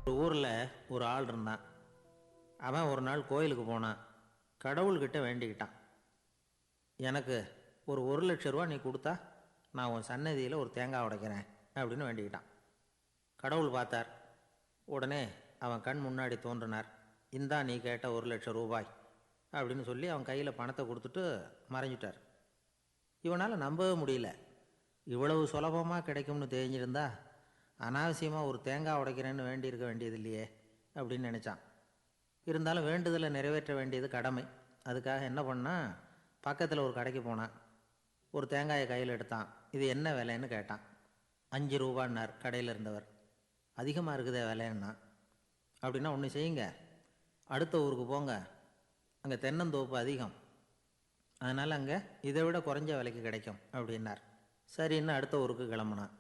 ஒரு ஊரில் ஒரு ஆள் இருந்தான். அவன் ஒரு நாள் கோயிலுக்கு போனான். கடவுள்கிட்ட வேண்டிக்கிட்டான், எனக்கு ஒரு 1,00,000 ரூபா நீ கொடுத்தா நான் உன் சன்னதியில் ஒரு தேங்காய் உடைக்கிறேன் அப்படின்னு வேண்டிக்கிட்டான். கடவுள் பார்த்தார். உடனே அவன் கண் முன்னாடி தோன்றினார். இந்தா நீ கேட்ட 1,00,000 ரூபாய் அப்படின்னு சொல்லி அவன் கையில் பணத்தை கொடுத்துட்டு மறைஞ்சிட்டார். இவனால் நம்பவே முடியல. இவ்வளவு சுலபமாக கிடைக்கும்னு தெரிஞ்சிருந்தா அனாவசியமாக ஒரு தேங்காய் உடைக்கிறேன்னு வேண்டியிருக்க வேண்டியது இல்லையே அப்படின்னு நினச்சான். இருந்தாலும் வேண்டுதலை நிறைவேற்ற வேண்டியது கடமை. அதுக்காக என்ன பண்ணால், பக்கத்தில் ஒரு கடைக்கு போனான். ஒரு தேங்காயை கையில் எடுத்தான். இது என்ன விலைன்னு கேட்டான். 5 ரூபான்னார் கடையில் இருந்தவர். அதிகமாக இருக்குதே விலைன்னா. அப்படின்னா ஒன்று செய்யுங்க, அடுத்த ஊருக்கு போங்க, அங்கே தென்னந்தோப்பு அதிகம், அதனால் அங்கே இதை விட குறைஞ்ச விலைக்கு கிடைக்கும் அப்படின்னார். சரின்னு அடுத்த ஊருக்கு கிளம்புனான்.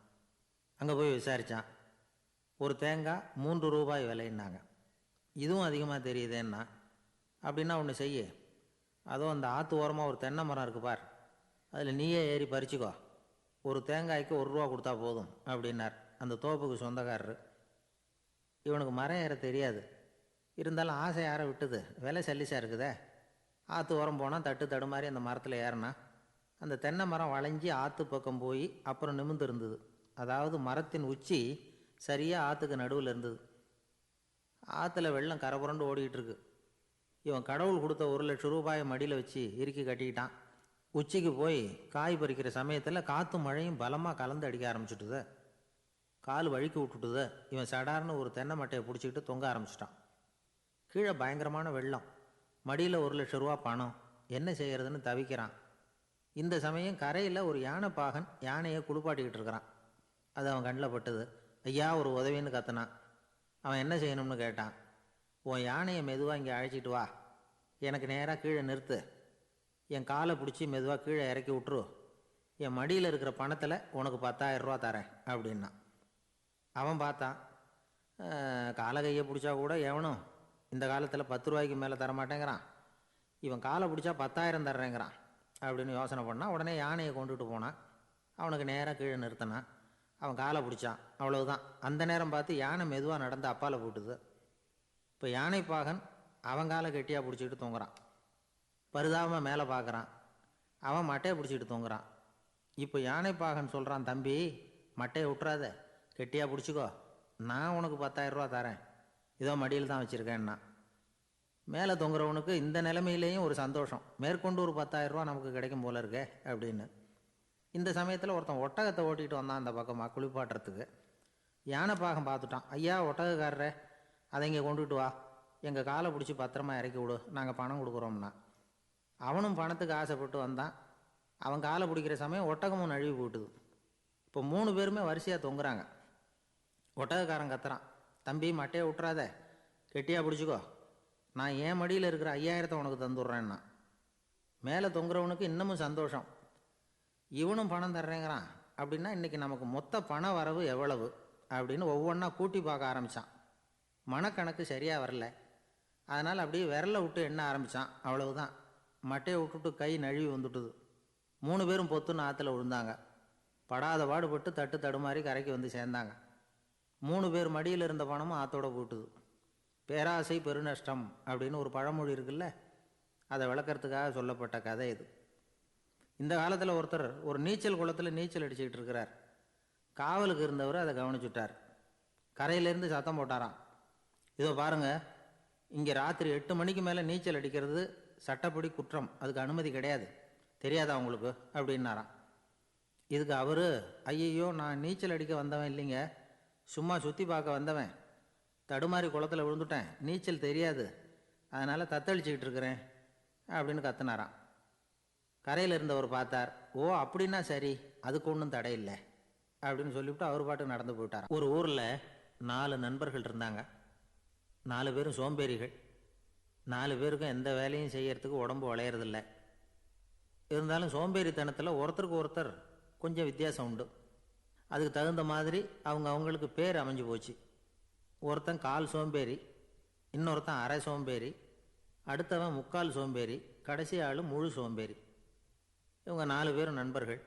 அங்கே போய் விசாரித்தான். ஒரு தேங்காய் 3 ரூபாய் விலைன்னாங்க. இதுவும் அதிகமாக தெரியுதேன்னா. அப்படின்னா ஒன்று செய்ய, அதுவும் அந்த ஆற்று ஓரமாக ஒரு தென்னை மரம் இருக்கு பார், அதில் நீயே ஏறி பறிச்சுக்கோ, ஒரு தேங்காய்க்கு 1 ரூபா கொடுத்தா போதும் அப்படின்னார் அந்த தோப்புக்கு சொந்தக்காரரு. இவனுக்கு மரம் ஏற தெரியாது. இருந்தாலும் ஆசை யார விட்டுது, விலை சல்லிசாக இருக்குதே. ஆற்று ஓரம் போனால் தட்டு தடுமாறி அந்த மரத்தில் ஏறினா அந்த தென்னை மரம் வளைஞ்சி ஆற்று பக்கம் போய் அப்புறம் நிமிர்ந்து இருந்தது. அதாவது மரத்தின் உச்சி சரியாக ஆற்றுக்கு நடுவில் இருந்தது. ஆற்றுல வெள்ளம் கரை புரண்டு ஓடிக்கிட்டு இருக்கு. இவன் கடவுள் கொடுத்த 1,00,000 ரூபாயை மடியில் வச்சு இறுக்கி கட்டிக்கிட்டான். உச்சிக்கு போய் காய் பறிக்கிற சமயத்தில் காற்றும் மழையும் பலமாக கலந்து அடிக்க ஆரம்பிச்சுட்டுது. கால் வழுக்கி விட்டுட்டுது. இவன் சடார்னு ஒரு தென்னை மட்டையை பிடிச்சிக்கிட்டு தொங்க ஆரம்பிச்சிட்டான். கீழே பயங்கரமான வெள்ளம். மடியில் 1,00,000 ரூபா பணம். என்ன செய்கிறதுன்னு தவிக்கிறான். இந்த சமயம் கரையில் ஒரு யானைப்பாகன் யானையை குளிப்பாட்டிக்கிட்டு இருக்கிறான். அது அவன் கண்ணில் பட்டுது. ஐயா ஒரு உதவின்னு கத்துனான். அவன் என்ன செய்யணும்னு கேட்டான். உன் யானையை மெதுவாக இங்கே அழைச்சிட்டு வா, எனக்கு நேராக கீழே நிறுத்து, என் காலை பிடிச்சி மெதுவாக கீழே இறக்கி விட்டுரு, என் மடியில் இருக்கிற பணத்தில் உனக்கு 10,000 ரூபா தரேன் அப்படின்னா. அவன் பார்த்தான். காலை கையை பிடிச்சா கூட எவனும் இந்த காலத்தில் 10 ரூபாய்க்கு மேலே தரமாட்டேங்கிறான். இவன் காலை பிடிச்சா 10,000 தர்றேங்கிறான் அப்படின்னு யோசனை பண்ணான். உடனே யானையை கொண்டுட்டு போனான். அவனுக்கு நேராக கீழே நிறுத்தினான். அவன் காலை பிடிச்சான். அவ்வளவுதான். அந்த நேரம் பார்த்து யானை மெதுவாக நடந்து அப்பால் போட்டுது. இப்போ யானைப்பாகன் அவன் காலை கெட்டியாக பிடிச்சிக்கிட்டு தூங்குறான். பரிதாபமாக மேலே பார்க்குறான். அவன் மட்டையை பிடிச்சிக்கிட்டு தூங்குறான். இப்போ யானைப்பாகன் சொல்கிறான், தம்பி மட்டையை விட்டுறாத, கெட்டியாக பிடிச்சிக்கோ, நான் உனக்கு 10,000 ரூபா தரேன், இதோ மடியில் தான் வச்சுருக்கேன்னா. மேலே தொங்குறவனுக்கு இந்த நிலைமையிலேயும் ஒரு சந்தோஷம், மேற்கொண்டு ஒரு 10,000 ரூபா நமக்கு கிடைக்கும் போல இருக்கே அப்படின்னு. இந்த சமயத்தில் ஒருத்தன் ஒட்டகத்தை ஓட்டிகிட்டு வந்தான் அந்த பக்கமாக குளிப்பாட்டுறதுக்கு. யானைப்பாகன் பார்த்துட்டான். ஐயா ஒட்டகக்காரரே, அதை இங்கே கொண்டுகிட்டு வா, எங்கள் காலை பிடிச்சி பத்திரமா இறக்கி விடு, நாங்கள் பணம் கொடுக்குறோம்னா. அவனும் பணத்துக்கு ஆசைப்பட்டு வந்தான். அவன் காலை பிடிக்கிற சமயம் ஒட்டகமும் நழுவி போட்டுது. இப்போ 3 பேருமே வரிசையாக தொங்குறாங்க. ஒட்டகக்காரன் கத்துறான், தம்பி மட்டையை விட்டுறாத, கெட்டியாக பிடிச்சிக்கோ, நான் என் மடியில் இருக்கிற 5,000 உனக்கு தந்துடுறேன்னா. மேலே தொங்குறவனுக்கு இன்னமும் சந்தோஷம், இவனும் பணம் தர்றேங்கிறான் அப்படின்னா இன்றைக்கி நமக்கு மொத்த பண வரவு எவ்வளவு அப்படின்னு ஒவ்வொன்றா கூட்டி பார்க்க ஆரம்பித்தான். மனக்கணக்கு சரியாக வரல. அதனால் அப்படியே விரலை விட்டு எண்ண ஆரம்பித்தான். அவ்வளவுதான். மட்டையை விட்டுட்டு கை நழுவி வந்துட்டுது. 3 பேரும் பொத்துன்னு ஆற்றுல விழுந்தாங்க. படாத பாடுபட்டு தட்டு தடுமாறி கரைக்கு வந்து சேர்ந்தாங்க. 3 பேர் மடியில் இருந்த பணமும் ஆற்றோட போட்டுது. பேராசை பெருநஷ்டம் அப்படின்னு ஒரு பழமொழி இருக்குல்ல, அதை விளக்கறதுக்காக சொல்லப்பட்ட கதை இது. இந்த காலத்தில் ஒருத்தர் ஒரு நீச்சல் குளத்தில் நீச்சல் அடிச்சுக்கிட்டு இருக்கிறார். காவலுக்கு இருந்தவர் அதை கவனிச்சுட்டார். கரையிலேருந்து சத்தம் போட்டாராம், இதோ பாருங்க, இங்கே ராத்திரி 8 மணிக்கு மேலே நீச்சல் அடிக்கிறது சட்டப்படி குற்றம், அதுக்கு அனுமதி கிடையாது, தெரியாதா உங்களுக்கு அப்படின்னாராம். இதுக்கு அவர், ஐயையோ நான் நீச்சல் அடிக்க வந்தவன் இல்லைங்க, சும்மா சுற்றி பார்க்க வந்தவன், தடுமாறி குளத்தில் விழுந்துட்டேன், நீச்சல் தெரியாது, அதனால் தத்தளிச்சுக்கிட்டு இருக்கிறேன் அப்படின்னு கத்துனாராம். கரையில் இருந்தவர் பார்த்தார். ஓ அப்படின்னா சரி, அதுக்கு ஒன்றும் தடை இல்லை அப்படின்னு சொல்லிவிட்டு அவர் பாட்டு நடந்து போயிட்டார். ஒரு ஊரில் 4 நண்பர்கள் இருந்தாங்க. 4 பேரும் சோம்பேறிகள். 4 பேருக்கும் எந்த வேலையும் செய்யறதுக்கு உடம்பு வளையறதில்லை. இருந்தாலும் சோம்பேறித்தனத்தில் ஒருத்தருக்கு ஒருத்தர் கொஞ்சம் வித்தியாசம் உண்டு. அதுக்கு தகுந்த மாதிரி அவங்களுக்கு பேர் அமைஞ்சு போச்சு. ஒருத்தன் கால் சோம்பேறி, இன்னொருத்தன் அரை சோம்பேறி, அடுத்தவன் முக்கால் சோம்பேறி, கடைசி ஆள் முழு சோம்பேறி. இவங்க 4 பேரும் நண்பர்கள்.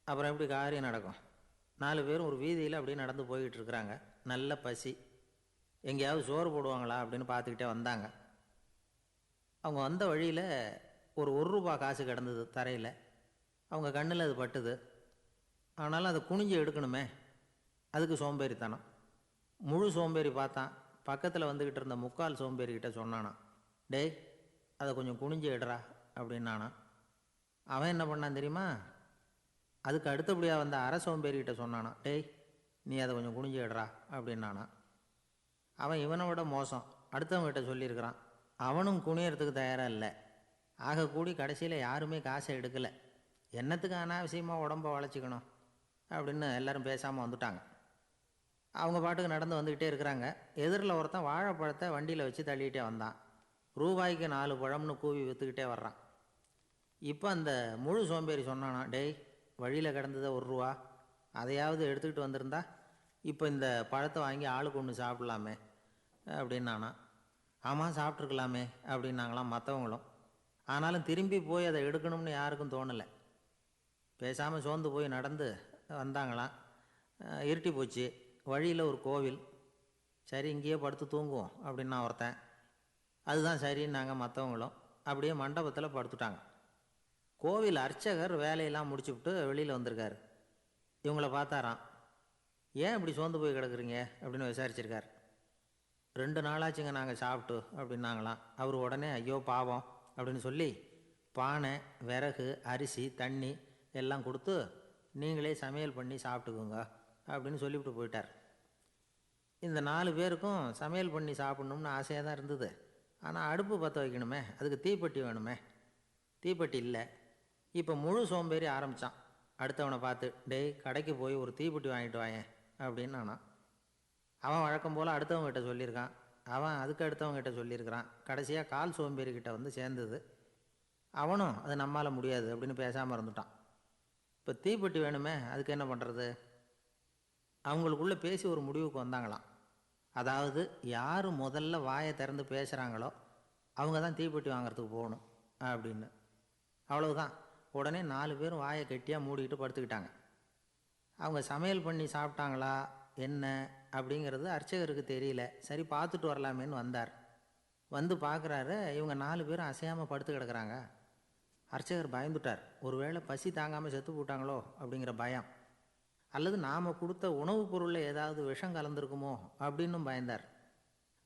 அப்புறம் எப்படி காரியம் நடக்கும்? 4 பேரும் ஒரு வீதியில் அப்படியே நடந்து போய்கிட்டு இருக்கிறாங்க. நல்ல பசி. எங்கேயாவது சோறு போடுவாங்களா அப்படின்னு பார்த்துக்கிட்டே வந்தாங்க. அவங்க வந்த வழியில் ஒரு ரூபா காசு கிடந்தது தரையில். அவங்க கண்ணில் அது பட்டுது. ஆனாலும் அதை குனிஞ்சு எடுக்கணுமே, அதுக்கு சோம்பேறித்தனம். முழு சோம்பேறி பார்த்தான். பக்கத்தில் வந்துக்கிட்டு இருந்த முக்கால் சோம்பேறிக்கிட்ட சொன்னானா, டேய் அதை கொஞ்சம் குனிஞ்சு எடுறா அப்படின்னானா. அவன் என்ன பண்ணான் தெரியுமா? அதுக்கு அடுத்தபடியாக வந்த அரை சோம்பேறிக்கிட்ட சொன்னானா, டேய் நீ அதை கொஞ்சம் குனிஞ்சு எடுறா அப்படின்னானா. அவன் இவனை விட மோசம், அடுத்தவங்ககிட்ட சொல்லியிருக்கிறான். அவனும் குனியறதுக்கு தயாராக இல்லை. ஆக கூடி கடைசியில் யாருமே காசை எடுக்கலை. என்னத்துக்கு அனாவசியமாக உடம்பை வளைச்சிக்கணும் அப்படின்னு எல்லாரும் பேசாமல் வந்துட்டாங்க. அவங்க பாட்டுக்கு நடந்து வந்துக்கிட்டே இருக்கிறாங்க. எதிரில் ஒருத்தன் வாழைப்பழத்தை வண்டியில் வச்சு தள்ளிகிட்டே வந்தான். ரூபாய்க்கு 4 பழம்னு கூவி விற்றுக்கிட்டே வர்றான். இப்போ அந்த முழு சோம்பேறி சொன்னானா, டேய் வழியில் கிடந்ததை 1 ரூபா, அதையாவது எடுத்துக்கிட்டு வந்திருந்தா இப்போ இந்த பழத்தை வாங்கி ஆளுக்கு ஒன்று சாப்பிட்லாமே அப்படின்னானா. ஆமாம் சாப்பிட்ருக்கலாமே அப்படின்னாங்களாம் மற்றவங்களும். ஆனாலும் திரும்பி போய் அதை எடுக்கணும்னு யாருக்கும் தோணலை. பேசாமல் சோர்ந்து போய் நடந்து வந்தாங்களாம். இருட்டி போச்சு. வழியில் ஒரு கோவில். சரி இங்கேயே படுத்து தூங்குவோம் அப்படின்னா ஒருத்தன். அதுதான் சரின்னாங்க மற்றவங்களும். அப்படியே மண்டபத்தில் படுத்துட்டாங்க. கோவில் அர்ச்சகர் வேலையெல்லாம் முடிச்சுவிட்டு வெளியில் வந்திருக்காரு. இவங்கள பார்த்தாராம். ஏன் இப்படி சோர்ந்து போய் கிடக்குறீங்க அப்படின்னு விசாரிச்சிருக்கார். 2 நாளாச்சுங்க நாங்கள் சாப்பிட்டு அப்படின்னாங்களாம். அவர் உடனே ஐயோ பாவம் அப்படின்னு சொல்லி பானை, விறகு, அரிசி, தண்ணி எல்லாம் கொடுத்து நீங்களே சமையல் பண்ணி சாப்பிட்டுக்குங்க அப்படின்னு சொல்லிவிட்டு போயிட்டார். இந்த 4 பேருக்கும் சமையல் பண்ணி சாப்பிட்ணும்னு ஆசையாக தான் இருந்தது. ஆனால் அடுப்பு பற்ற வைக்கணுமே, அதுக்கு தீப்பெட்டி வேணுமே. தீப்பெட்டி இல்லை. இப்போ முழு சோம்பேறி ஆரம்பித்தான். அடுத்தவனை பார்த்து, டேய் கடைக்கு போய் ஒரு தீப்பெட்டி வாங்கிட்டு வாயேன் அப்படின்னு நானான். அவன் வழக்கம் போல் அடுத்தவங்ககிட்ட சொல்லியிருக்கான். அவன் அதுக்கு அடுத்தவங்ககிட்ட சொல்லியிருக்கிறான். கடைசியாக கால் சோம்பேறிக்கிட்ட வந்து சேர்ந்தது. அவனும் அது நம்மால் முடியாது அப்படின்னு பேசாமல் இருந்துட்டான். இப்போ தீப்பெட்டி வேணுமே, அதுக்கு என்ன பண்ணுறது? அவங்களுக்குள்ளே பேசி ஒரு முடிவுக்கு வந்தாங்களாம். அதாவது யார் முதல்ல வாயை திறந்து பேசுகிறாங்களோ அவங்க தான் தீப்பெட்டி வாங்கிறதுக்கு போகணும் அப்படின்னு. அவ்வளவுதான். உடனே 4 பேரும் வாயை கெட்டியாக மூடிக்கிட்டு படுத்துக்கிட்டாங்க. அவங்க சமையல் பண்ணி சாப்பிட்டாங்களா என்ன அப்படிங்கிறது அர்ச்சகருக்கு தெரியல. சரி பார்த்துட்டு வரலாமேன்னு வந்தார். வந்து பார்க்குறாரு, இவங்க 4 பேரும் அசையாமல் படுத்து கிடக்குறாங்க. அர்ச்சகர் பயந்துட்டார். ஒருவேளை பசி தாங்காமல் செத்து போட்டாங்களோ அப்படிங்கிற பயம், அல்லது நாம் கொடுத்த உணவுப் பொருளில் ஏதாவது விஷம் கலந்துருக்குமோ அப்படின்னும் பயந்தார்.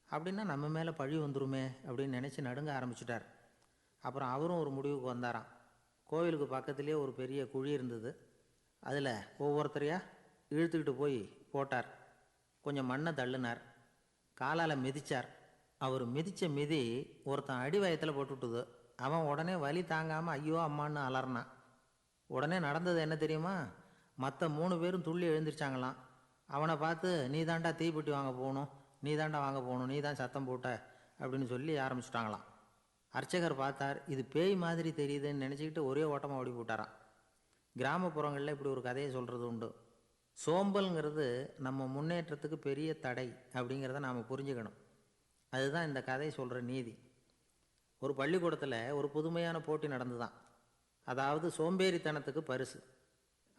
அப்படின்னா நம்ம மேலே பழி வந்துருமே அப்படின்னு நினச்சி நடுங்க ஆரம்பிச்சிட்டார். அப்புறம் அவரும் ஒரு முடிவுக்கு வந்தாராம். கோவிலுக்கு பக்கத்துலேயே ஒரு பெரிய குழி இருந்தது. அதில் ஒவ்வொருத்தரையாக இழுத்துக்கிட்டு போய் போட்டார். கொஞ்சம் மண்ணை தள்ளினார். காலால் மிதித்தார். அவர் மிதித்த மிதி ஒருத்தன் அடி வயத்தில் போட்டுவிட்டுது. அவன் உடனே வலி தாங்காமல் ஐயோ அம்மான்னு அலறினான். உடனே நடந்தது என்ன தெரியுமா? மற்ற 3 பேரும் துள்ளி எழுந்திரிச்சாங்களாம். அவனை பார்த்து, நீ தாண்டா தீப்பெட்டி வாங்க போகணும், நீ தாண்டா வாங்க போகணும், நீ தான் சத்தம் போட்ட அப்படின்னு சொல்லி ஆரம்பிச்சிட்டாங்களாம். அர்ச்சகர் பார்த்தார். இது பேய் மாதிரி தெரியுதுன்னு நினச்சிக்கிட்டு ஒரே ஓட்டமாக ஓடி போட்டாரான். கிராமப்புறங்களில் இப்படி ஒரு கதையை சொல்கிறது உண்டு. சோம்பல்ங்கிறது நம்ம முன்னேற்றத்துக்கு பெரிய தடை அப்படிங்கிறத நாம் புரிஞ்சுக்கணும். அதுதான் இந்த கதை சொல்கிற நீதி. ஒரு பள்ளிக்கூடத்தில் ஒரு புதுமையான போட்டி நடந்துதான். அதாவது சோம்பேறித்தனத்துக்கு பரிசு.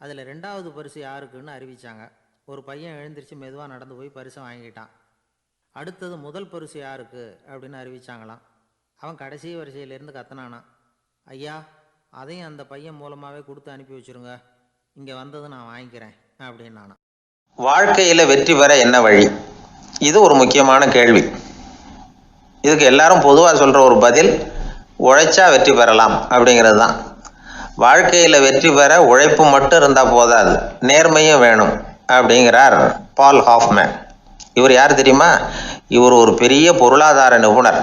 அதில் 2வது பரிசு யாருக்குன்னு அறிவித்தாங்க. ஒரு பையன் எழுந்திரிச்சு மெதுவாக நடந்து போய் பரிசை வாங்கிட்டான். அடுத்தது முதல் பரிசு யாருக்கு அப்படின்னு அறிவித்தாங்களாம். அவன் கடைசி வரிசையிலேருந்து கத்துனானா, ஐயா அதையும் அந்த பையன் மூலமாகவே கொடுத்து அனுப்பி வச்சுருங்க, இங்கே வந்தது நான் வாங்கிக்கிறேன் அப்படின்னு நானா. வாழ்க்கையில் வெற்றி பெற என்ன வழி? இது ஒரு முக்கியமான கேள்வி. இதுக்கு எல்லாரும் பொதுவாக சொல்கிற ஒரு பதில், உழைச்சா வெற்றி பெறலாம் அப்படிங்கிறது தான். வாழ்க்கையில் வெற்றி பெற உழைப்பு மட்டும் இருந்தால் போதாது, நேர்மையும் வேணும் அப்படிங்கிறார் பால் ஹாஃப்மேன். இவர் யார் தெரியுமா? இவர் ஒரு பெரிய பொருளாதார நிபுணர்.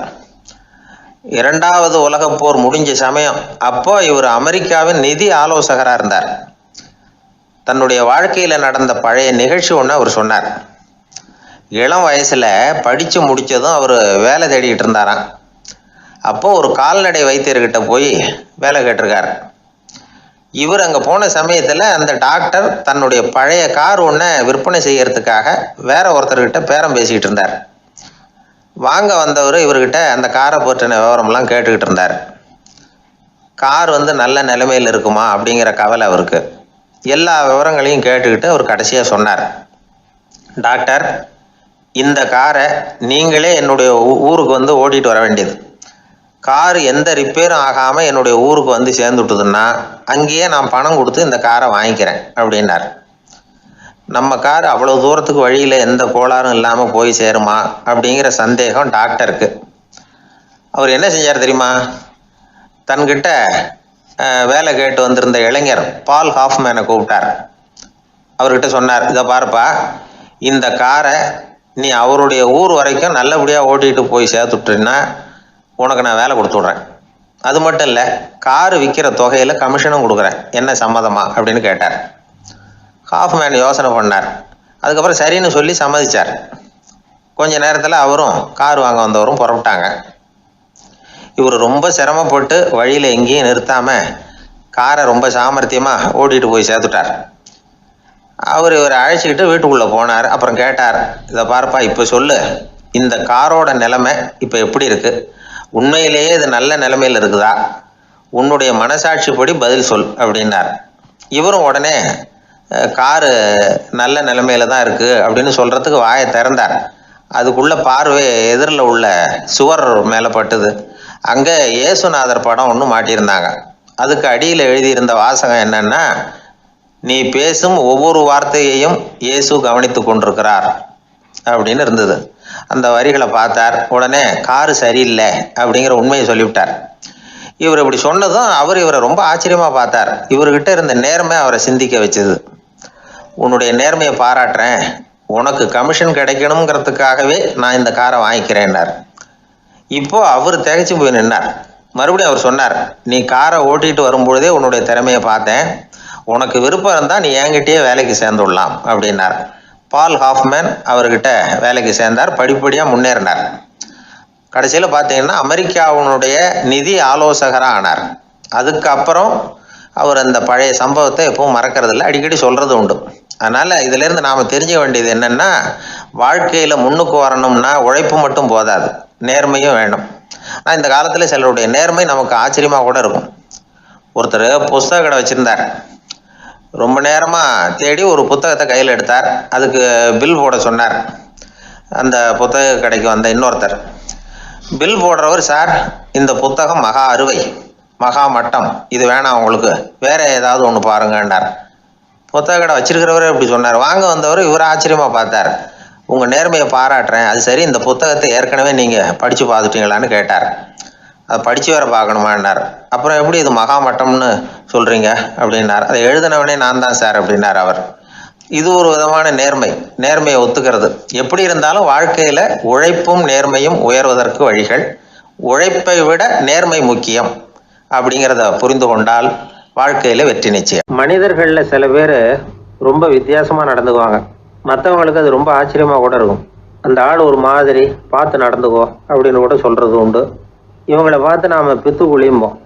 2வது உலகப் போர் முடிஞ்ச சமயம் அப்போ இவர் அமெரிக்காவின் நிதி ஆலோசகராக இருந்தார். தன்னுடைய வாழ்க்கையில் நடந்த பழைய நிகழ்ச்சி ஒன்று அவர் சொன்னார். இளம் வயசில் படித்து முடித்ததும் அவர் வேலை தேடிக்கிட்டு இருந்தாராம். அப்போது ஒரு கால்நடை வைத்தியர்கிட்ட போய் வேலை கேட்டிருக்கார். இவர் அங்கே போன சமயத்தில் அந்த டாக்டர் தன்னுடைய பழைய கார் ஒன்றை விற்பனை செய்யறதுக்காக வேற ஒருத்தர்கிட்ட பேரம் பேசிக்கிட்டு இருந்தார். வாங்க வந்தவர் இவர்கிட்ட அந்த காரை பற்றின விவரம்லாம் கேட்டுக்கிட்டு இருந்தார். கார் நல்ல நிலைமையில் இருக்குமா அப்படிங்கிற கவலை அவருக்கு. எல்லா விவரங்களையும் கேட்டுக்கிட்டு அவர் கடைசியாக சொன்னார், டாக்டர் இந்த காரை நீங்களே என்னுடைய ஊருக்கு வந்து ஓட்டிகிட்டு வர வேண்டியது. கார் எந்த ரிப்பேரும் ஆகாமல் என்னுடைய ஊருக்கு வந்து சேர்ந்துட்டுதுன்னா அங்கேயே நான் பணம் கொடுத்து இந்த காரை வாங்கிக்கிறேன் அப்படின்னார். நம்ம கார் அவ்வளோ தூரத்துக்கு வழியில் எந்த கோளாறும் இல்லாமல் போய் சேருமா அப்படிங்கிற சந்தேகம் டாக்டருக்கு. அவர் என்ன செஞ்சார் தெரியுமா? தன்கிட்ட வேலை கேட்டு வந்திருந்த இளைஞர் பால் ஹாஃப்மேனை கூப்பிட்டார். அவர்கிட்ட சொன்னார், இதை பாருப்பா, இந்த காரை நீ அவருடைய ஊர் வரைக்கும் நல்லபடியாக ஓட்டிகிட்டு போய் சேர்த்துட்டீன்னா உனக்கு நான் வேலை கொடுத்து விட்றேன். அது மட்டும் இல்லை, காரு விற்கிற தொகையில் கமிஷனும் கொடுக்குறேன், என்ன சம்மதமா அப்படின்னு கேட்டார். ஹாஃப்மேன் யோசனை பண்ணார். அதுக்கப்புறம் சரின்னு சொல்லி சம்மதிச்சார். கொஞ்ச நேரத்தில் அவரும் கார் வாங்க வந்தவரும் புறப்பட்டாங்க. இவர் ரொம்ப சிரமப்பட்டு வழியில் எங்கேயும் நிறுத்தாமல் காரை ரொம்ப சாமர்த்தியமாக ஓட்டிகிட்டு போய் சேர்த்துட்டார். இவரை அழைச்சிக்கிட்டு வீட்டுக்குள்ளே போனார். அப்புறம் கேட்டார், இதை பார்ப்பா, இப்போ சொல்லு, இந்த காரோட நிலைமை இப்போ எப்படி இருக்குது? உண்மையிலேயே இது நல்ல நிலைமையில் இருக்குதா? உன்னுடைய மனசாட்சிப்படி பதில் சொல் அப்படின்னார். இவரும் உடனே காரு நல்ல நிலைமையில தான் இருக்குது அப்படின்னு சொல்கிறதுக்கு வாயை திறந்தார். அதுக்குள்ளே பார்வை எதிரில் உள்ள சுவர் மேலே பட்டுது. அங்கே இயேசுநாதர் படம் ஒன்று மாட்டியிருந்தாங்க. அதுக்கு அடியில் எழுதியிருந்த வாசகம் என்னன்னா, நீ பேசும் ஒவ்வொரு வார்த்தையையும் இயேசு கவனித்து கொண்டிருக்கிறார் அப்படின்னு இருந்தது. அந்த வரிகளை பார்த்தார். உடனே காரு சரியில்லை அப்படிங்கிற உண்மையை சொல்லிவிட்டார். இவர் இப்படி சொன்னதும் இவரை ரொம்ப ஆச்சரியமாக பார்த்தார். இவர்கிட்ட இருந்த நேர்மை அவரை சிந்திக்க வச்சது. உன்னுடைய நேர்மையை பாராட்டுறேன், உனக்கு கமிஷன் கிடைக்கணுங்கிறதுக்காகவே நான் இந்த காரை வாங்கிக்கிறேன்னார். இப்போ அவர் திகைச்சு போய் நின்னார். மறுபடியும் அவர் சொன்னார், நீ காரை ஓட்டிகிட்டு வரும்பொழுதே உன்னுடைய திறமையை பார்த்தேன், உனக்கு விருப்பம் இருந்தால் நீ என்கிட்டயே வேலைக்கு சேர்ந்துடலாம் அப்படின்னார். பால் ஹாஃப்மேன் அவர்கிட்ட வேலைக்கு சேர்ந்தார். படிப்படியாக முன்னேறினார். கடைசியில் பார்த்தீங்கன்னா அமெரிக்காவினுடைய நிதி ஆலோசகராக ஆனார். அதுக்கப்புறம் அவர் அந்த பழைய சம்பவத்தை எப்பவும் மறக்கிறதில்ல, அடிக்கடி சொல்கிறது உண்டு. அதனால் இதிலேருந்து நாம் தெரிஞ்சுக்க வேண்டியது என்னென்னா, வாழ்க்கையில் முன்னுக்கு வரணும்னா உழைப்பு மட்டும் போதாது, நேர்மையும் வேணும். ஆனால் இந்த காலத்தில் சிலருடைய நேர்மை நமக்கு ஆச்சரியமாக கூட இருக்கும். ஒருத்தர் புஸ்தக கடை வச்சுருந்தார். ரொம்ப நேரமாக தேடி ஒரு புத்தகத்தை கையில் எடுத்தார். அதுக்கு பில் போட சொன்னார். அந்த புத்தக கடைக்கு வந்த இன்னொருத்தர் பில் போடுறவர், சார் இந்த புத்தகம் மகா அறுவை, மகா மட்டம், இது வேணாம் உங்களுக்கு, வேற ஏதாவது ஒன்று பாருங்கன்னார். புத்தக கடை வச்சிருக்கிறவரே இப்படி சொன்னார். வாங்க வந்தவர் இவர் ஆச்சரியமாக பார்த்தார். உங்கள் நேர்மையை பாராட்டுறேன், அது சரி, இந்த புத்தகத்தை ஏற்கனவே நீங்கள் படித்து பார்த்துட்டீங்களான்னு கேட்டார். அதை படித்து வேற பார்க்கணுமான்னார். அப்புறம் எப்படி இது மகாமட்டம்னு சொல்கிறீங்க அப்படின்னார். அதை எழுதினவனே நான் தான் சார் அப்படின்னார் அவர். இது ஒரு விதமான நேர்மையை ஒத்துக்கிறது. எப்படி இருந்தாலும் வாழ்க்கையில் உழைப்பும் நேர்மையும் உயர்வதற்கு வழிகள். உழைப்பை விட நேர்மை முக்கியம் அப்படிங்கிறத புரிந்து கொண்டால் வாழ்க்கையில் வெற்றி நிச்சயம். மனிதர்களில் சில பேர் ரொம்ப வித்தியாசமாக நடந்துக்குவாங்க. மற்றவங்களுக்கு அது ரொம்ப ஆச்சரியமாக கூட இருக்கும். அந்த ஆள் ஒரு மாதிரி பார்த்து நடந்துக்கோ அப்படின்னு கூட சொல்கிறது உண்டு. இவங்களை பார்த்து நாம் பித்து குளியும்போம்.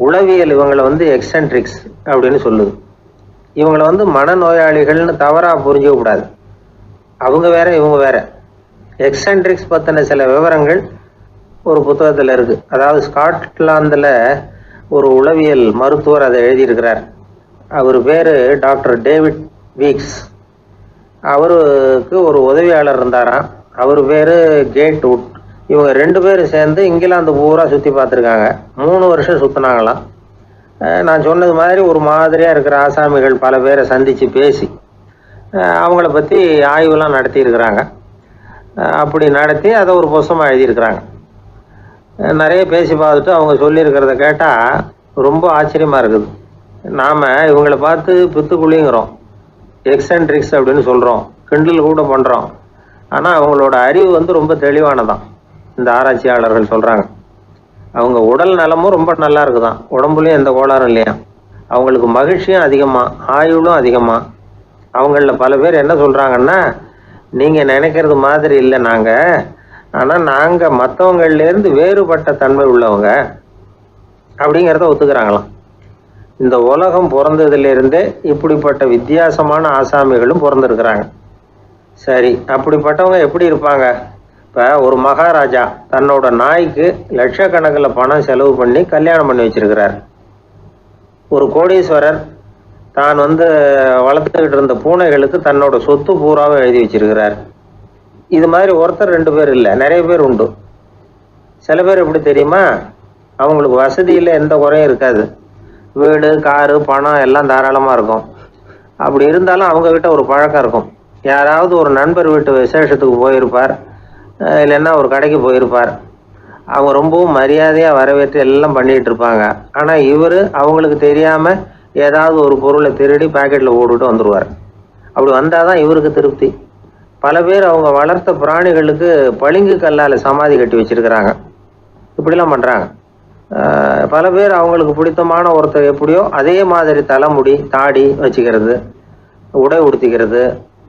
உளவியல் இவங்களை எக்ஸென்ட்ரிக்ஸ் அப்படின்னு சொல்லுது. இவங்களை மனநோயாளிகள்னு தவறாக புரிஞ்சிக்கக்கூடாது. அவங்க வேற, இவங்க வேற. எக்ஸென்ட்ரிக்ஸ் பற்றின சில விவரங்கள் ஒரு புத்தகத்தில் இருக்குது. அதாவது ஸ்காட்லாந்தில் ஒரு உளவியல் மருத்துவர் அதை எழுதியிருக்கிறார். அவர் பேர் டாக்டர் டேவிட் வீக்ஸ். அவருக்கு ஒரு உதவியாளர் இருந்தாராம். அவர் பேர் கேட் வுட். இவங்க 2 பேரும் சேர்ந்து இங்கிலாந்து பூரா சுற்றி பார்த்துருக்காங்க. 3 வருஷம் சுற்றினாங்களாம். நான் சொன்னது மாதிரி ஒரு மாதிரியாக இருக்கிற ஆசாமிகள் பல பேரை சந்தித்து பேசி அவங்கள பற்றி ஆய்வுலாம் நடத்தியிருக்கிறாங்க. அப்படி நடத்தி அதை ஒரு புஸ்தகமாக எழுதியிருக்கிறாங்க. நிறைய பேசி பார்த்துட்டு அவங்க சொல்லியிருக்கிறத கேட்டால் ரொம்ப ஆச்சரியமாக இருக்குது. நாம் இவங்களை பார்த்து பித்துக்குழிங்கிறோம், எக்ஸென்ட்ரிக்ஸ் அப்படின்னு சொல்கிறோம், கிண்டல் கூட பண்ணுறோம். ஆனால் அவங்களோட அறிவு ரொம்ப தெளிவானதான். இந்த ஆராய்ச்சியாளர்கள் சொல்கிறாங்க. அவங்க உடல் நலமும் ரொம்ப நல்லா இருக்குதான், உடம்புலையும் எந்த கோளாறும் இல்லையா. அவங்களுக்கு மகிழ்ச்சியும் அதிகமாக, ஆயுளும் அதிகமாக. அவங்களில் பல பேர் என்ன சொல்கிறாங்கன்னா, நீங்கள் நினைக்கிறது மாதிரி இல்லை நாங்கள், ஆனால் நாங்கள் மற்றவங்கள்லேருந்து வேறுபட்ட தன்மை உள்ளவங்க அப்படிங்கிறத ஒத்துக்கிறாங்களாம். இந்த உலகம் பிறந்ததுலேருந்தே இப்படிப்பட்ட வித்தியாசமான ஆசாமிகளும் பிறந்திருக்கிறாங்க. சரி, அப்படிப்பட்டவங்க எப்படி இருப்பாங்க? இப்போ ஒரு மகாராஜா தன்னோட நாய்க்கு லட்சக்கணக்கில் பணம் செலவு பண்ணி கல்யாணம் பண்ணி வச்சிருக்கிறார். ஒரு கோடீஸ்வரர் தான் வளர்த்துக்கிட்டு இருந்த பூனைகளுக்கு தன்னோட சொத்து பூராவும் எழுதி வச்சிருக்கிறார். இது மாதிரி ஒருத்தர் 2 பேர் இல்லை, நிறைய பேர் உண்டு. சில பேர் எப்படி தெரியுமா, அவங்களுக்கு வசதியில் எந்த குறையும் இருக்காது. வீடு, காரு, பணம் எல்லாம் தாராளமாக இருக்கும். அப்படி இருந்தாலும் அவங்கக்கிட்ட ஒரு பழக்கம் இருக்கும். யாராவது ஒரு நண்பர் வீட்டு விசேஷத்துக்கு போயிருப்பார், இல்லைன்னா ஒரு கடைக்கு போயிருப்பார். அவங்க ரொம்பவும் மரியாதையாக வரவேற்று எல்லாம் பண்ணிகிட்டு இருப்பாங்க. ஆனால் இவர் அவங்களுக்கு தெரியாமல் ஏதாவது ஒரு பொருளை திருடி பாக்கெட்டில் போட்டுட்டு வந்துடுவார். அப்படி வந்தால் தான் இவருக்கு திருப்தி. பல பேர் அவங்க வளர்த்த பிராணிகளுக்கு பளிங்கு கல்லால் சமாதி கட்டி வச்சிருக்கிறாங்க. இப்படிலாம் பண்ணுறாங்க. பல பேர் அவங்களுக்கு பிடித்தமான ஒருத்தர் எப்படியோ அதே மாதிரி தலைமுடி, தாடி வச்சுக்கிறது, உடை உடுத்திக்கிறது,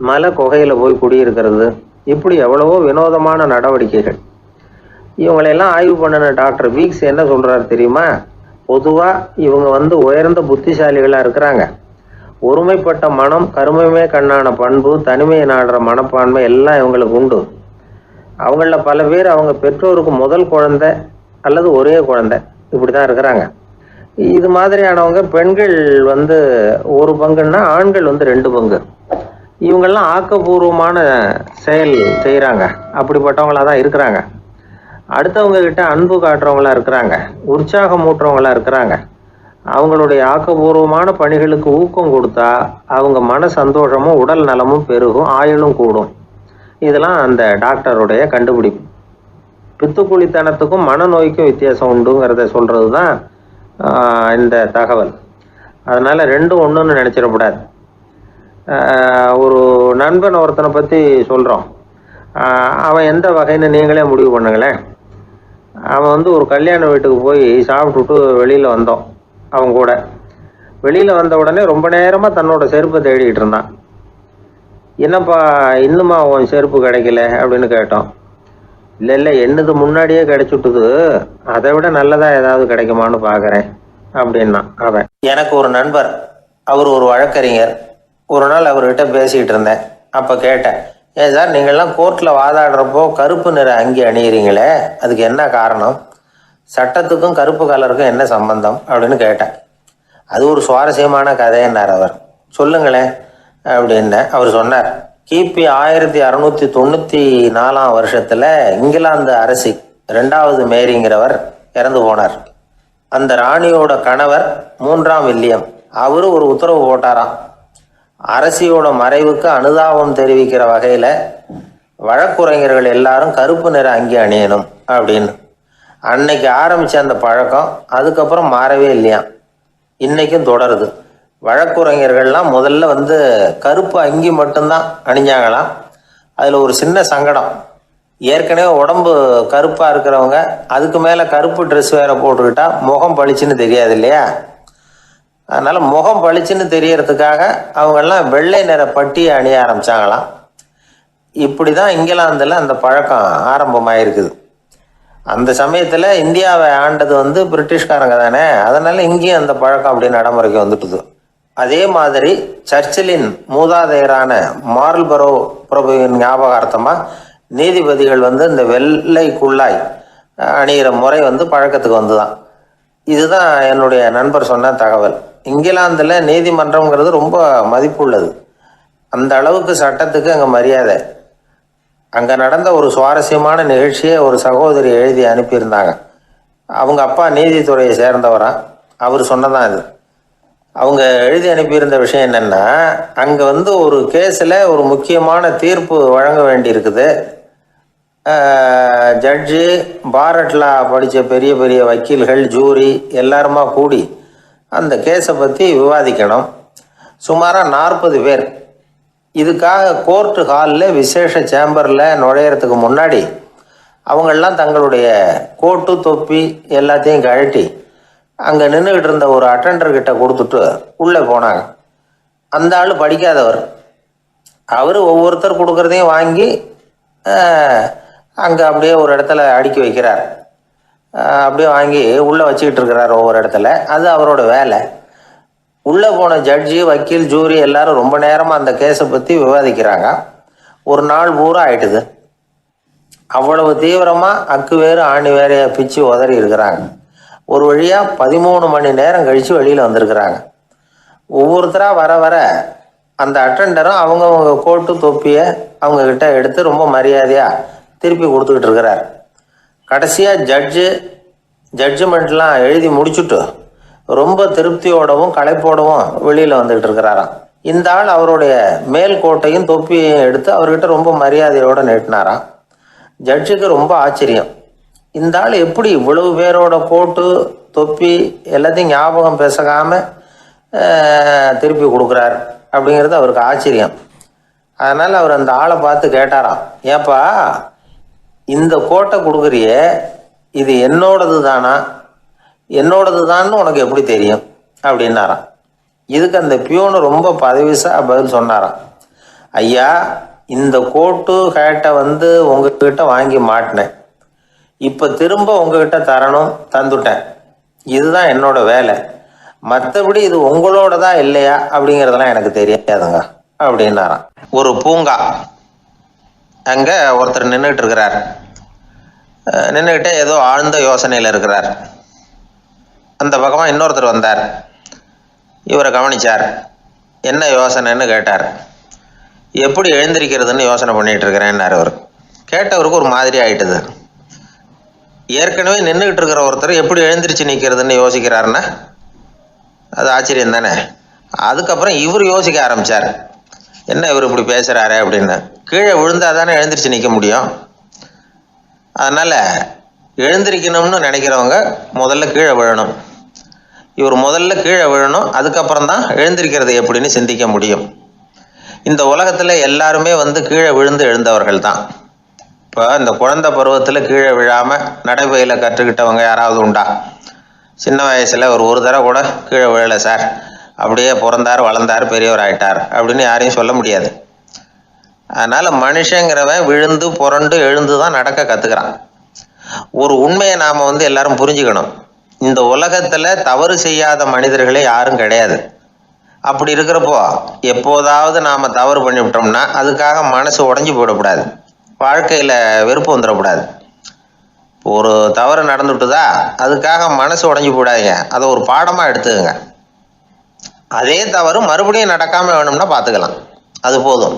மலை குகையில் போய் குடியிருக்கிறது, இப்படி எவ்வளவோ வினோதமான நடவடிக்கைகள். இவங்களையெல்லாம் ஆய்வு பண்ணின டாக்டர் வீக்ஸ் என்ன சொல்கிறாரு தெரியுமா? பொதுவாக இவங்க உயர்ந்த புத்திசாலிகளாக இருக்கிறாங்க. ஒருமைப்பட்ட மனம், கருமையுமே கண்ணான பண்பு, தனிமையை நாடுற மனப்பான்மை எல்லாம் இவங்களுக்கு உண்டு. அவங்களில் பல பேர் அவங்க பெற்றோருக்கு முதல் குழந்தை அல்லது ஒரே குழந்தை, இப்படி தான் இருக்கிறாங்க. இது மாதிரியானவங்க பெண்கள் 1 பங்குன்னா ஆண்கள் 2 பங்கு. இவங்கெல்லாம் ஆக்கப்பூர்வமான செயல் செய்கிறாங்க. அப்படிப்பட்டவங்களாக தான் இருக்கிறாங்க. அடுத்தவங்க கிட்ட அன்பு காட்டுறவங்களா இருக்கிறாங்க, உற்சாகம் ஊட்டுறவங்களா இருக்கிறாங்க. அவங்களுடைய ஆக்கப்பூர்வமான பணிகளுக்கு ஊக்கம் கொடுத்தா அவங்க மன சந்தோஷமும் உடல் நலமும் பெருகும், ஆயுளும் கூடும். இதெல்லாம் அந்த டாக்டருடைய கண்டுபிடிப்பு. பித்துக்குழித்தனத்துக்கும் மனநோய்க்கும் வித்தியாசம் உண்டுங்கிறத சொல்கிறது தான் இந்த தகவல். அதனால் ரெண்டும் ஒன்றுன்னு நினச்சிடக்கூடாது. ஒரு நண்பன் ஒருத்தனை பற்றி சொல்கிறோம். அவன் எந்த வகைன்னு நீங்களே முடிவு பண்ணுங்களேன். அவன் ஒரு கல்யாண வீட்டுக்கு போய் சாப்பிட்டுட்டு வெளியில் வந்தோம். அவன் கூட வெளியில் வந்த உடனே ரொம்ப நேரமாக தன்னோட செருப்பை தேடிக்கிட்டு இருந்தான். என்னப்பா இன்னுமா உன் செருப்பு கிடைக்கல அப்படின்னு கேட்டோம். இல்லை என்னது முன்னாடியே கிடைச்சுட்டுது, அதை விட நல்லதாக ஏதாவது கிடைக்குமான்னு பார்க்குறேன் அப்படின்னா அவன். எனக்கு ஒரு நண்பர், அவர் ஒரு வழக்கறிஞர். ஒரு நாள் அவர்கிட்ட பேசிக்கிட்டு இருந்தேன். அப்போ கேட்டேன், ஏன் சார் நீங்கள்லாம் கோர்ட்டில் வாதாடுறப்போ கருப்பு நிற அங்கி அணியிறீங்களே, அதுக்கு என்ன காரணம்? சட்டத்துக்கும் கருப்பு கலருக்கும் என்ன சம்பந்தம் அப்படின்னு கேட்டேன். அது ஒரு சுவாரஸ்யமான கதைன்னார் அவர். சொல்லுங்களேன் அப்படின்னு அவர் சொன்னார். கிபி 1694 வருஷத்தில் இங்கிலாந்து அரசி 2வது மேரிங்கிறவர் இறந்து போனார். அந்த ராணியோட கணவர் 3ஆம் வில்லியம், அவரு ஒரு உத்தரவு போட்டாராம். அரசியோட மறைவுக்கு அனுதாபம் தெரிவிக்கிற வகையில் வழக்குரைஞர்கள் எல்லாரும் கருப்பு நிற அங்கி அணியணும் அப்படின்னு. அன்னைக்கு ஆரம்பித்த அந்த பழக்கம் அதுக்கப்புறம் மாறவே இல்லையாம், இன்னைக்கும் தொடருது. வழக்குரைஞர்கள்லாம் முதல்ல கருப்பு அங்கி மட்டும்தான் அணிஞ்சாங்களாம். அதில் ஒரு சின்ன சங்கடம், ஏற்கனவே உடம்பு கருப்பாக இருக்கிறவங்க அதுக்கு மேலே கருப்பு ட்ரெஸ் வேற போட்டுக்கிட்டா முகம் பளிச்சுன்னு தெரியாது இல்லையா? அதனால் முகம் பளிச்சுன்னு தெரியறதுக்காக அவங்கெல்லாம் வெள்ளை நிற பட்டியை அணிய ஆரம்பித்தாங்களாம். இப்படி தான் இங்கிலாந்தில் அந்த பழக்கம் ஆரம்பமாயிருக்குது. அந்த சமயத்தில் இந்தியாவை ஆண்டது பிரிட்டிஷ்காரங்க தானே, அதனால் இங்கேயும் அந்த பழக்கம் அப்படி நடைமுறைக்கு வந்துட்டுது. அதே மாதிரி சர்ச்சிலின் மூதாதையரான மார்ல்பரோ பிரபுவின் ஞாபகார்த்தமாக நீதிபதிகள் இந்த வெள்ளை குள்ளாய் அணிகிற முறை பழக்கத்துக்கு வந்துதான். இதுதான் என்னுடைய நண்பர் சொன்ன தகவல். இங்கிலாந்தில் நீதிமன்றம்ங்கிறது ரொம்ப மதிப்புள்ளது. அந்த அளவுக்கு சட்டத்துக்கு அங்கே மரியாதை. அங்கே நடந்த ஒரு சுவாரஸ்யமான நிகழ்ச்சியை ஒரு சகோதரி எழுதி அனுப்பியிருந்தாங்க. அவங்க அப்பா நீதித்துறையை சேர்ந்தவரா, அவர் சொன்னதான் இது. அவங்க எழுதி அனுப்பியிருந்த விஷயம் என்னென்னா, அங்கே ஒரு கேஸில் ஒரு முக்கியமான தீர்ப்பு வழங்க வேண்டியிருக்குது. ஜட்ஜு, பாரட்லா படித்த பெரிய பெரிய வக்கீல்கள், ஜூரி எல்லாருமா கூடி அந்த கேஸை பற்றி விவாதிக்கணும். சுமாராக 40 பேர். இதுக்காக கோர்ட்டு ஹாலில் விசேஷ சேம்பரில் நுழையிறதுக்கு முன்னாடி அவங்களெலாம் தங்களுடைய கோட்டு, தொப்பி எல்லாத்தையும் கழட்டி அங்கே நின்றுக்கிட்டு இருந்த ஒரு அட்டண்டர்கிட்ட கொடுத்துட்டு உள்ளே போனாங்க. அந்த ஆள் படிக்காதவர். அவர் ஒவ்வொருத்தர் கொடுக்குறதையும் வாங்கி அங்கே அப்படியே ஒரு இடத்துல அடுக்கி வைக்கிறார். அப்படியே வாங்கி உள்ளே வச்சுக்கிட்டு இருக்கிறார் ஒவ்வொரு இடத்துல. அது அவரோட வேலை. உள்ளே போன ஜட்ஜி, வக்கீல், ஜூரி எல்லாரும் ரொம்ப நேரமாக அந்த கேஸை பற்றி விவாதிக்கிறாங்க. ஒரு நாள் பூரா ஆயிட்டுது. அவ்வளவு தீவிரமாக அக்கு வேறு ஆணி வேறைய பிச்சு உதறி இருக்கிறாங்க. ஒரு வழியாக 13 மணி நேரம் கழித்து வெளியில் வந்திருக்கிறாங்க. ஒவ்வொருத்தராக வர வர அந்த அட்டெண்டரும் அவங்கவுங்க கோட்டு தொப்பியை அவங்கக்கிட்ட எடுத்து ரொம்ப மரியாதையாக திருப்பி கொடுத்துக்கிட்டு இருக்கிறார். கடைசியாக ஜட்ஜ்மெண்ட்லாம் எழுதி முடிச்சுட்டு ரொம்ப திருப்தியோடவும் களைப்போடவும் வெளியில் வந்துக்கிட்டு இருக்கிறாராம். இந்த ஆள் அவருடைய மேல் கோட்டையும் தொப்பியையும் எடுத்து அவர்கிட்ட ரொம்ப மரியாதையோடு நீட்டினாராம். ஜட்ஜுக்கு ரொம்ப ஆச்சரியம். இந்த ஆள் எப்படி இவ்வளவு பேரோட கோட்டு தொப்பி எல்லாத்தையும் ஞாபகம் பேசகாமல் திருப்பி கொடுக்குறார் அப்படிங்கிறது அவருக்கு ஆச்சரியம். அதனால் அவர் அந்த ஆளை பார்த்து கேட்டாராம், ஏப்பா இந்த கோட்டை கொடுக்குறியே, இது என்னோடது தானா, என்னோடது தான்னு உனக்கு எப்படி தெரியும் அப்படின்னாராம். இதுக்கு அந்த பியூனு ரொம்ப பதவிசா பதில் சொன்னாராம், ஐயா இந்த கோட்டு ஹேட்டை உங்ககிட்ட வாங்கி மாட்டினேன், இப்போ திரும்ப உங்ககிட்ட தரணும், தந்துட்டேன், இதுதான் என்னோட வேலை, மற்றபடி இது உங்களோடதா இல்லையா அப்படிங்கிறதெல்லாம் எனக்கு தெரியாதுங்க அப்படின்னாராம். ஒரு பூங்கா, அங்கே ஒருத்தர் நின்றுட்டு இருக்கிறார். நின்றுக்கிட்டே ஏதோ ஆழ்ந்த யோசனையில் இருக்கிறார். அந்த பக்கமாக இன்னொருத்தர் வந்தார். இவரை கவனிச்சார். என்ன யோசனைன்னு கேட்டார். எப்படி எழுந்திருக்கிறதுன்னு யோசனை பண்ணிகிட்டு இருக்கிறேன்னார். அவர் கேட்டவருக்கு ஒரு மாதிரி ஆயிட்டுது. ஏற்கனவே நின்றுக்கிட்டு இருக்கிற ஒருத்தர் எப்படி எழுந்திரிச்சு நிற்கிறதுன்னு யோசிக்கிறாருன்னா அது ஆச்சரியம் தானே. அதுக்கப்புறம் இவர் யோசிக்க ஆரம்பித்தார், என்ன இவர் இப்படி பேசுகிறாரு அப்படின்னு. கீழே விழுந்தால் தானே எழுந்திரிச்சு நிற்க முடியும். அதனால் எழுந்திரிக்கணும்னு நினைக்கிறவங்க முதல்ல கீழே விழணும். இவர் முதல்ல கீழே விழணும், அதுக்கப்புறம் தான் எழுந்திருக்கிறது எப்படின்னு சிந்திக்க முடியும். இந்த உலகத்தில் எல்லாருமே கீழே விழுந்து எழுந்தவர்கள் தான். இப்போ இந்த குழந்தை பருவத்தில் கீழே விழாமல் நடைபயில கற்றுக்கிட்டவங்க யாராவது உண்டா? சின்ன வயசில் ஒரு தடவை கூட கீழே விழலை சார், அப்படியே பிறந்தார் வளர்ந்தார் பெரியவர் ஆயிட்டார் அப்படின்னு யாரையும் சொல்ல முடியாது. அதனால் மனுஷங்கிறவன் விழுந்து புரண்டு எழுந்து தான் நடக்க கற்றுக்கிறான். ஒரு உண்மையை நாம் எல்லாரும் புரிஞ்சுக்கணும். இந்த உலகத்தில் தவறு செய்யாத மனிதர்களே யாரும் கிடையாது. அப்படி இருக்கிறப்போ எப்போதாவது நாம் தவறு பண்ணிவிட்டோம்னா அதுக்காக மனசு உடஞ்சி போயிடக்கூடாது, வாழ்க்கையில் வெறுப்பு வந்துடக்கூடாது. ஒரு தவறு நடந்துட்டுதா அதுக்காக மனசு உடஞ்சி போடாதீங்க, அதை ஒரு பாடமாக எடுத்துக்கங்க. அதே தவறு மறுபடியும் நடக்காமல் வேணும்னா பார்த்துக்கலாம், அது போதும்.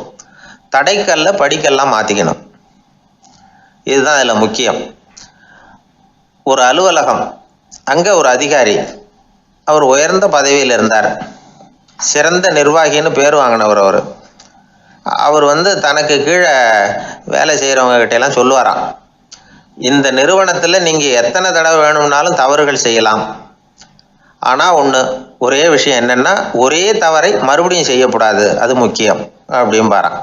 தடைக்கல்ல படிக்கல்லாம் மாற்றிக்கணும், இதுதான் இதில் முக்கியம். ஒரு அலுவலகம், அங்கே ஒரு அதிகாரி, அவர் உயர்ந்த பதவியில் இருந்தார், சிறந்த நிர்வாகின்னு பேர் வாங்கினவர். அவர் தனக்கு கீழே வேலை செய்கிறவங்க கிட்டெல்லாம் சொல்லுவாராம், இந்த நிறுவனத்தில் நீங்கள் எத்தனை தடவை வேணும்னாலும் தவறுகள் செய்யலாம், ஆனால் ஒரே விஷயம் என்னென்னா ஒரே தவறை மறுபடியும் செய்யக்கூடாது, அது முக்கியம் அப்படிம்பாராம்.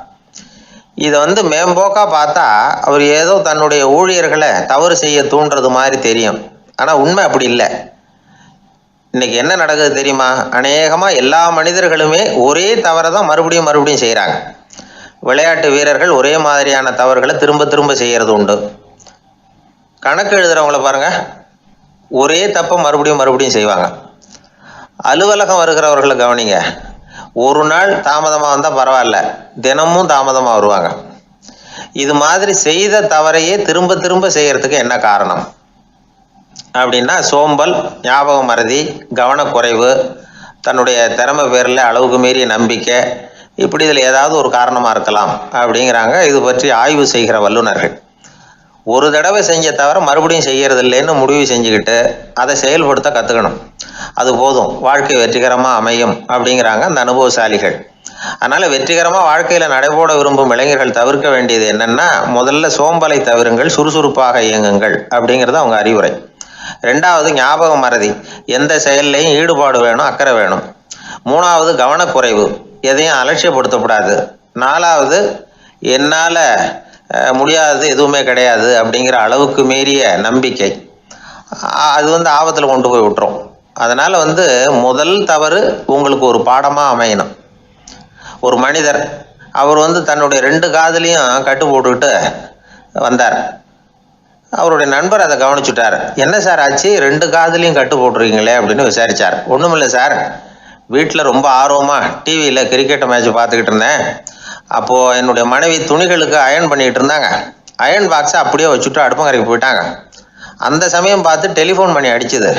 இதை மேம்போக்காக பார்த்தா அவர் ஏதோ தன்னுடைய ஊழியர்களை தவறு செய்ய தூண்டுறது மாதிரி தெரியும். ஆனால் உண்மை அப்படி இல்லை. இன்னைக்கு என்ன நடக்குது தெரியுமா? அநேகமாக எல்லா மனிதர்களுமே ஒரே தவறை தான் மறுபடியும் செய்கிறாங்க. விளையாட்டு வீரர்கள் ஒரே மாதிரியான தவறுகளை திரும்ப திரும்ப செய்கிறது உண்டு. கணக்கு எழுதுகிறவங்கள பாருங்கள், ஒரே தப்பை மறுபடியும் செய்வாங்க. அலுவலகம் வருகிறவர்களை கவனிங்க, ஒரு நாள் தாமதமாக வந்தால் பரவாயில்ல, தினமும் தாமதமாக வருவாங்க. இது மாதிரி செய்த தவறையே திரும்ப திரும்ப செய்கிறதுக்கு என்ன காரணம் அப்படின்னா சோம்பல், ஞாபக மறதி, கவனக்குறைவு, தன்னுடைய திறமை பேரில் அளவுக்கு மீறிய நம்பிக்கை, இப்படி இதில் ஏதாவது ஒரு காரணமாக இருக்கலாம் அப்படிங்கிறாங்க இது பற்றி ஆய்வு செய்கிற வல்லுநர்கள். ஒரு தடவை செஞ்ச தவிர மறுபடியும் செய்கிறது இல்லைன்னு முடிவு செஞ்சுக்கிட்டு அதை செயல்படுத்த கற்றுக்கணும், அது போதும், வாழ்க்கை வெற்றிகரமாக அமையும் அப்படிங்கிறாங்க அந்த அனுபவசாலிகள். அதனால் வெற்றிகரமாக வாழ்க்கையில் நடைபோட விரும்பும் இளைஞர்கள் தவிர்க்க வேண்டியது என்னென்னா, முதல்ல சோம்பலை தவிருங்கள், சுறுசுறுப்பாக இயங்குங்கள் அப்படிங்கிறது அவங்க அறிவுரை. ரெண்டாவது ஞாபக மறதி, எந்த செயல்லையும் ஈடுபாடு வேணும், அக்கறை வேணும். மூணாவது கவனக்குறைவு, எதையும் அலட்சியப்படுத்தக்கூடாது. நாலாவது என்னால் முடியாதது எதுவுமே கிடையாது அப்படிங்கிற அளவுக்கு மீறிய நம்பிக்கை, அது ஆபத்தில் கொண்டு போய் விட்டுரும். அதனால் முதல் தவறு உங்களுக்கு ஒரு பாடமாக அமையணும். ஒரு மனிதர் அவர் தன்னுடைய 2 காதுலையும் கட்டு போட்டுக்கிட்டு வந்தார். அவருடைய நண்பர் அதை கவனிச்சுட்டார். என்ன சார் ஆச்சு, 2 காதுலையும் கட்டு போட்டுருக்கீங்களே அப்படின்னு விசாரித்தார். ஒன்றுமில்லை சார், வீட்டில் ரொம்ப ஆர்வமாக டிவியில் கிரிக்கெட் மேட்ச் பார்த்துக்கிட்டு இருந்தேன். அப்போது என்னுடைய மனைவி துணிகளுக்கு அயர்ன் பண்ணிகிட்டு இருந்தாங்க. அயர்ன் பாக்ஸை அப்படியே வச்சுட்டு அடுப்பங்கரைக்கு போயிட்டாங்க. அந்த சமயம் பார்த்து டெலிஃபோன் பண்ணி அடிச்சுது.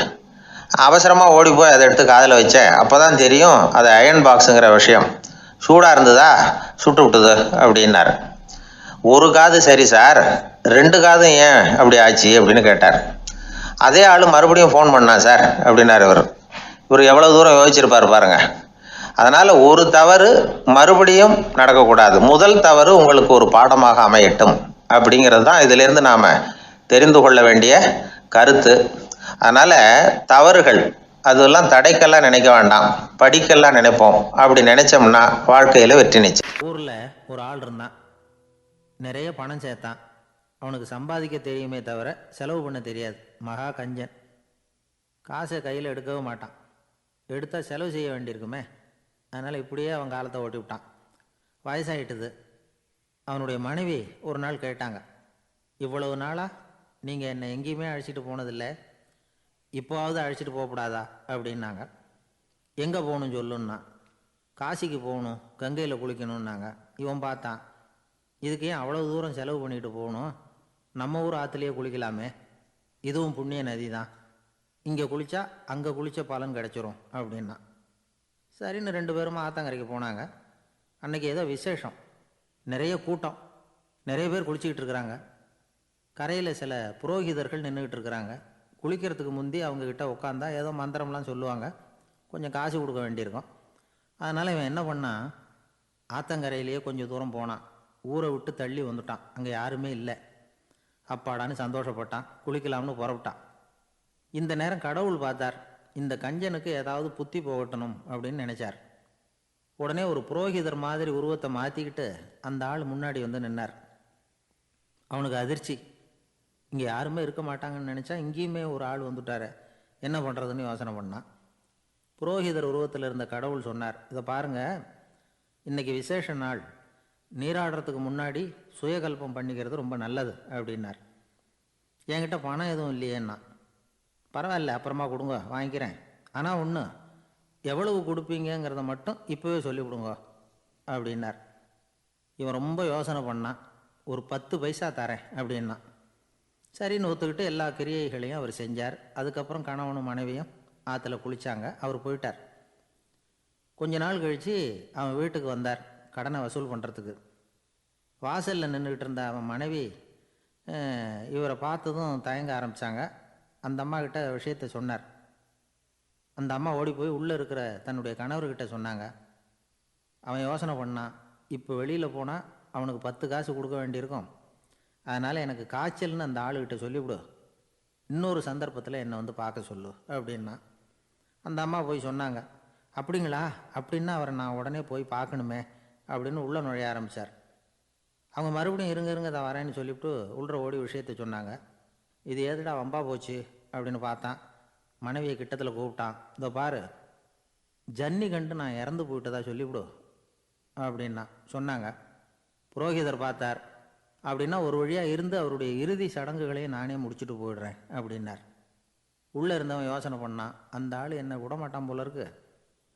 அவசரமாக ஓடி போய் அதை எடுத்து காதில் வச்சேன். அப்போ தான் தெரியும் அது அயர்ன் பாக்ஸுங்கிற விஷயம். சூடாக இருந்ததா, சுட்டு விட்டுது அப்படின்னாரு. ஒரு காது சரி சார், 2 காதும் ஏன் அப்படி ஆச்சு அப்படின்னு கேட்டார். அதே ஆள் மறுபடியும் ஃபோன் பண்ணா சார் அப்படின்னாரு இவர் எவ்வளோ தூரம் யோசிச்சிருப்பார் பாருங்க. அதனால் ஒரு தவறு மறுபடியும் நடக்கக்கூடாது. முதல் தவறு உங்களுக்கு ஒரு பாடமாக அமையட்டும் அப்படிங்கிறது தான் இதிலேருந்து நாம் தெரிந்து கொள்ள வேண்டிய கருத்து. அதனால் தவறுகள் அதெல்லாம் தடைக்கெல்லாம் நினைக்க வேண்டாம், படிக்கெல்லாம் நினைப்போம். அப்படி நினைச்சோம்னா வாழ்க்கையில் வெற்றி நிச்சயம். ஊரில் ஒரு ஆள் இருந்தான். நிறைய பணம் சேர்த்தான். அவனுக்கு சம்பாதிக்க தெரியுமே தவிர செலவு பண்ண தெரியாது. மகா கஞ்சன். காசை கையில் எடுக்கவே மாட்டான். எடுத்தால் செலவு செய்ய வேண்டியிருக்குமே. அதனால் இப்படியே அவன் காலத்தை ஓட்டி விட்டான். வயசாகிட்டுது. அவனுடைய மனைவி ஒரு நாள் கேட்டாங்க, இவ்வளவு நாளாக நீங்கள் என்னை எங்கேயுமே அழைச்சிட்டு போனதில்லை, இப்போவாவது அழைச்சிட்டு போகக்கூடாதா அப்படின்னாங்க. எங்கே போகணும் சொல்லுன்னா. காசிக்கு போகணும், கங்கையில் குளிக்கணுன்னாங்க. இவன் பார்த்தான், இதுக்கு ஏன் அவ்வளோ தூரம் செலவு பண்ணிட்டு போகணும், நம்ம ஊர் ஆற்றுலேயே குளிக்கலாமே, இதுவும் புண்ணிய நதி தான், இங்கே குளித்தா அங்கே குளித்த பலன் கிடச்சிரும் அப்படின்னா. சரின்னு 2 பேரும் ஆத்தங்கரைக்கு போனாங்க. அன்றைக்கி ஏதோ விசேஷம், நிறைய கூட்டம், நிறைய பேர் குளிச்சிக்கிட்டு இருக்கிறாங்க. கரையில் சில புரோகிதர்கள் நின்றுக்கிட்டு இருக்கிறாங்க. குளிக்கிறதுக்கு முந்தி அவங்கக்கிட்ட உட்காந்தா ஏதோ மந்திரம்லாம் சொல்லுவாங்க, கொஞ்சம் காசு கொடுக்க வேண்டியிருக்கும். அதனால் இவன் என்ன பண்ணான், ஆத்தங்கரையிலேயே கொஞ்சம் தூரம் போனான். ஊரை விட்டு தள்ளி வந்துட்டான். அங்கே யாருமே இல்லை. அப்பாடான்னு சந்தோஷப்பட்டான். குளிக்கலாம்னு புறப்பட்டான். இந்த நேரம் கடவுள் பார்த்தார், இந்த கஞ்சனுக்கு ஏதாவது புத்தி போகட்டணும் அப்படின்னு நினைச்சார். உடனே ஒரு புரோகிதர் மாதிரி உருவத்தை மாற்றிக்கிட்டு அந்த ஆள் முன்னாடி வந்து நின்னார். அவனுக்கு அதிர்ச்சி. இங்கே யாருமே இருக்க மாட்டாங்கன்னு நினச்சா இங்கேயுமே ஒரு ஆள் வந்துட்டார், என்ன பண்ணுறதுன்னு யோசனை பண்ணான். புரோகிதர் உருவத்தில் இருந்த கடவுள் சொன்னார், இதை பாருங்கள், இன்றைக்கி விசேஷ நாள், நீராடுறதுக்கு முன்னாடி சுயகல்பம் பண்ணிக்கிறது ரொம்ப நல்லது அப்படின்னார். என்கிட்ட பணம் எதுவும் இல்லையேன்னா. பரவாயில்ல, அப்புறமா கொடுங்க, வாங்கிக்கிறேன். ஆனால் ஒன்று, எவ்வளவு கொடுப்பீங்கிறத மட்டும் இப்போவே சொல்லிவிடுங்க அப்படின்னார். இவன் ரொம்ப யோசனை பண்ணான். ஒரு 10 பைசா தரேன் அப்படின்னா. சரின்னு ஒத்துக்கிட்டு எல்லா கிரியைகளையும் அவர் செஞ்சார். அதுக்கப்புறம் கணவனும் மனைவியும் ஆற்றுல குளித்தாங்க. அவர் போயிட்டார். கொஞ்ச நாள் கழித்து அவன் வீட்டுக்கு வந்தார் கடனை வசூல் பண்ணுறதுக்கு. வாசலில் நின்றுக்கிட்டு இருந்த அவன் மனைவி இவரை பார்த்ததும் தயங்க ஆரம்பித்தாங்க. அந்த அம்மா கிட்ட விஷயத்தை சொன்னார். அந்த அம்மா ஓடி போய் உள்ளே இருக்கிற தன்னுடைய கணவர்கிட்ட சொன்னாங்க. அவன் யோசனை பண்ணான், இப்போ வெளியில் போனால் அவனுக்கு 10 காசு கொடுக்க வேண்டியிருக்கும், அதனால் எனக்கு காய்ச்சல்னு அந்த ஆளுகிட்ட சொல்லிவிடு, இன்னொரு சந்தர்ப்பத்தில் என்னை வந்து பார்க்க சொல்லு அப்படின்னா. அந்த அம்மா போய் சொன்னாங்க. அப்படிங்களா, அப்படின்னா அவரை நான் உடனே போய் பார்க்கணுமே அப்படின்னு உள்ளே நுழைய ஆரம்பித்தார். அவங்க மறுபடியும் இருங்க தான் வரேன்னு சொல்லிவிட்டு உள்ள ஓடி விஷயத்தை சொன்னாங்க. இது ஏதுடா வம்பா போச்சு அப்படின்னு பார்த்தான். மனைவியை கிட்டத்தில் கூப்பிட்டான். இதோ பாரு, ஜன்னி கண்டு நான் இறந்து போயிட்டதா சொல்லிவிடு அப்படின்னா சொன்னாங்க. புரோகிதர் பார்த்தார். அப்படின்னா ஒரு வழியாக இருந்து அவருடைய இறுதி சடங்குகளையும் நானே முடிச்சுட்டு போயிடுறேன் அப்படின்னார். உள்ளே இருந்தவன் யோசனை பண்ணான், அந்த ஆள் என்னை விடமாட்டான் போல இருக்கு,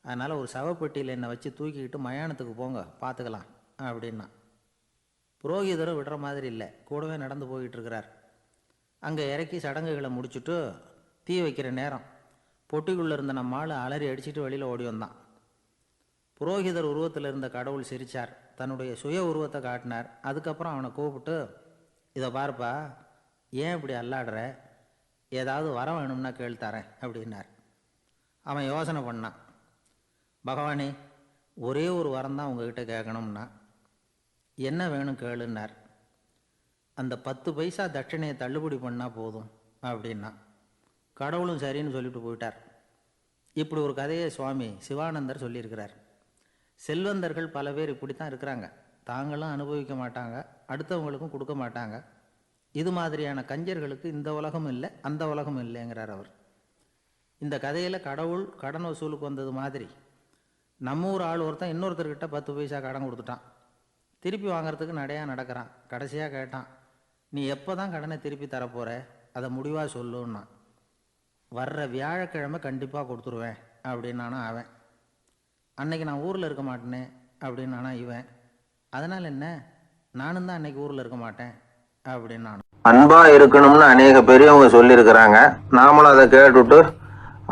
அதனால் ஒரு சவப்பெட்டியில் என்னை வச்சு தூக்கிக்கிட்டு மயானத்துக்கு போங்க, பார்த்துக்கலாம் அப்படின்னா. புரோகிதரும் விடுற மாதிரி இல்லை, கூடவே நடந்து போய்கிட்டு இருக்கிறார். அங்கே இறக்கி சடங்குகளை முடிச்சுட்டு தீ வைக்கிற நேரம் பொட்டிக்குள்ளே இருந்த நம்ம ஆள் அலறி அடிச்சுட்டு வெளியில் ஓடி வந்தான். புரோகிதர் உருவத்தில் இருந்த கடவுள் சிரித்தார். தன்னுடைய சுய உருவத்தை காட்டினார். அதுக்கப்புறம் அவனை கூப்பிட்டு, இதை பார்ப்பா, ஏன் இப்படி அல்லாடுற, ஏதாவது வரம் வேணும்னா கேள்தரேன் அப்படின்னார். அவன் யோசனை பண்ணான். பகவானே, ஒரே ஒரு வரம் தான் உங்ககிட்ட கேட்கணும்னா. என்ன வேணும் கேளுன்னார். அந்த 10 பைசா தட்சணையை தள்ளுபடி பண்ணால் போதும் அப்படின்னா. கடவுளும் சரின்னு சொல்லிட்டு போயிட்டார். இப்படி ஒரு கதையை சுவாமி சிவானந்தர் சொல்லியிருக்கிறார். செல்வந்தர்கள் பல பேர் இப்படி தான் இருக்கிறாங்க. தாங்களும் அனுபவிக்க மாட்டாங்க, அடுத்தவங்களுக்கும் கொடுக்க மாட்டாங்க. இது மாதிரியான கஞ்சர்களுக்கு இந்த உலகம் இல்லை, அந்த உலகம் இல்லைங்கிறார் அவர். இந்த கதையில் கடவுள் கடன் வசூலுக்கு வந்தது மாதிரி நம்ம ஊர் ஆள் ஒருத்தன் இன்னொருத்தர்கிட்ட 10 பைசா கடன் கொடுத்துட்டான். திருப்பி வாங்கிறதுக்கு நடையாக நடக்கிறான். கடைசியாக கேட்டான், நீ எப்போ தான் கடனை திருப்பி தரப்போகிற, அதை முடிவாக சொல்லுன்னா. வர்ற வியாழக்கிழமை கண்டிப்பாக கொடுத்துருவேன் அப்படின்னானா அவன். அன்னைக்கு நான் ஊரில் இருக்க மாட்டேனே அப்படின்னானா இவன். அதனால் என்ன, நானும் தான் அன்னைக்கு ஊரில் இருக்க மாட்டேன் அப்படின்னானா. அன்பாக இருக்கணும்னு அநேக பெரியவங்க சொல்லியிருக்கிறாங்க. நாமளும் அதை கேட்டுவிட்டு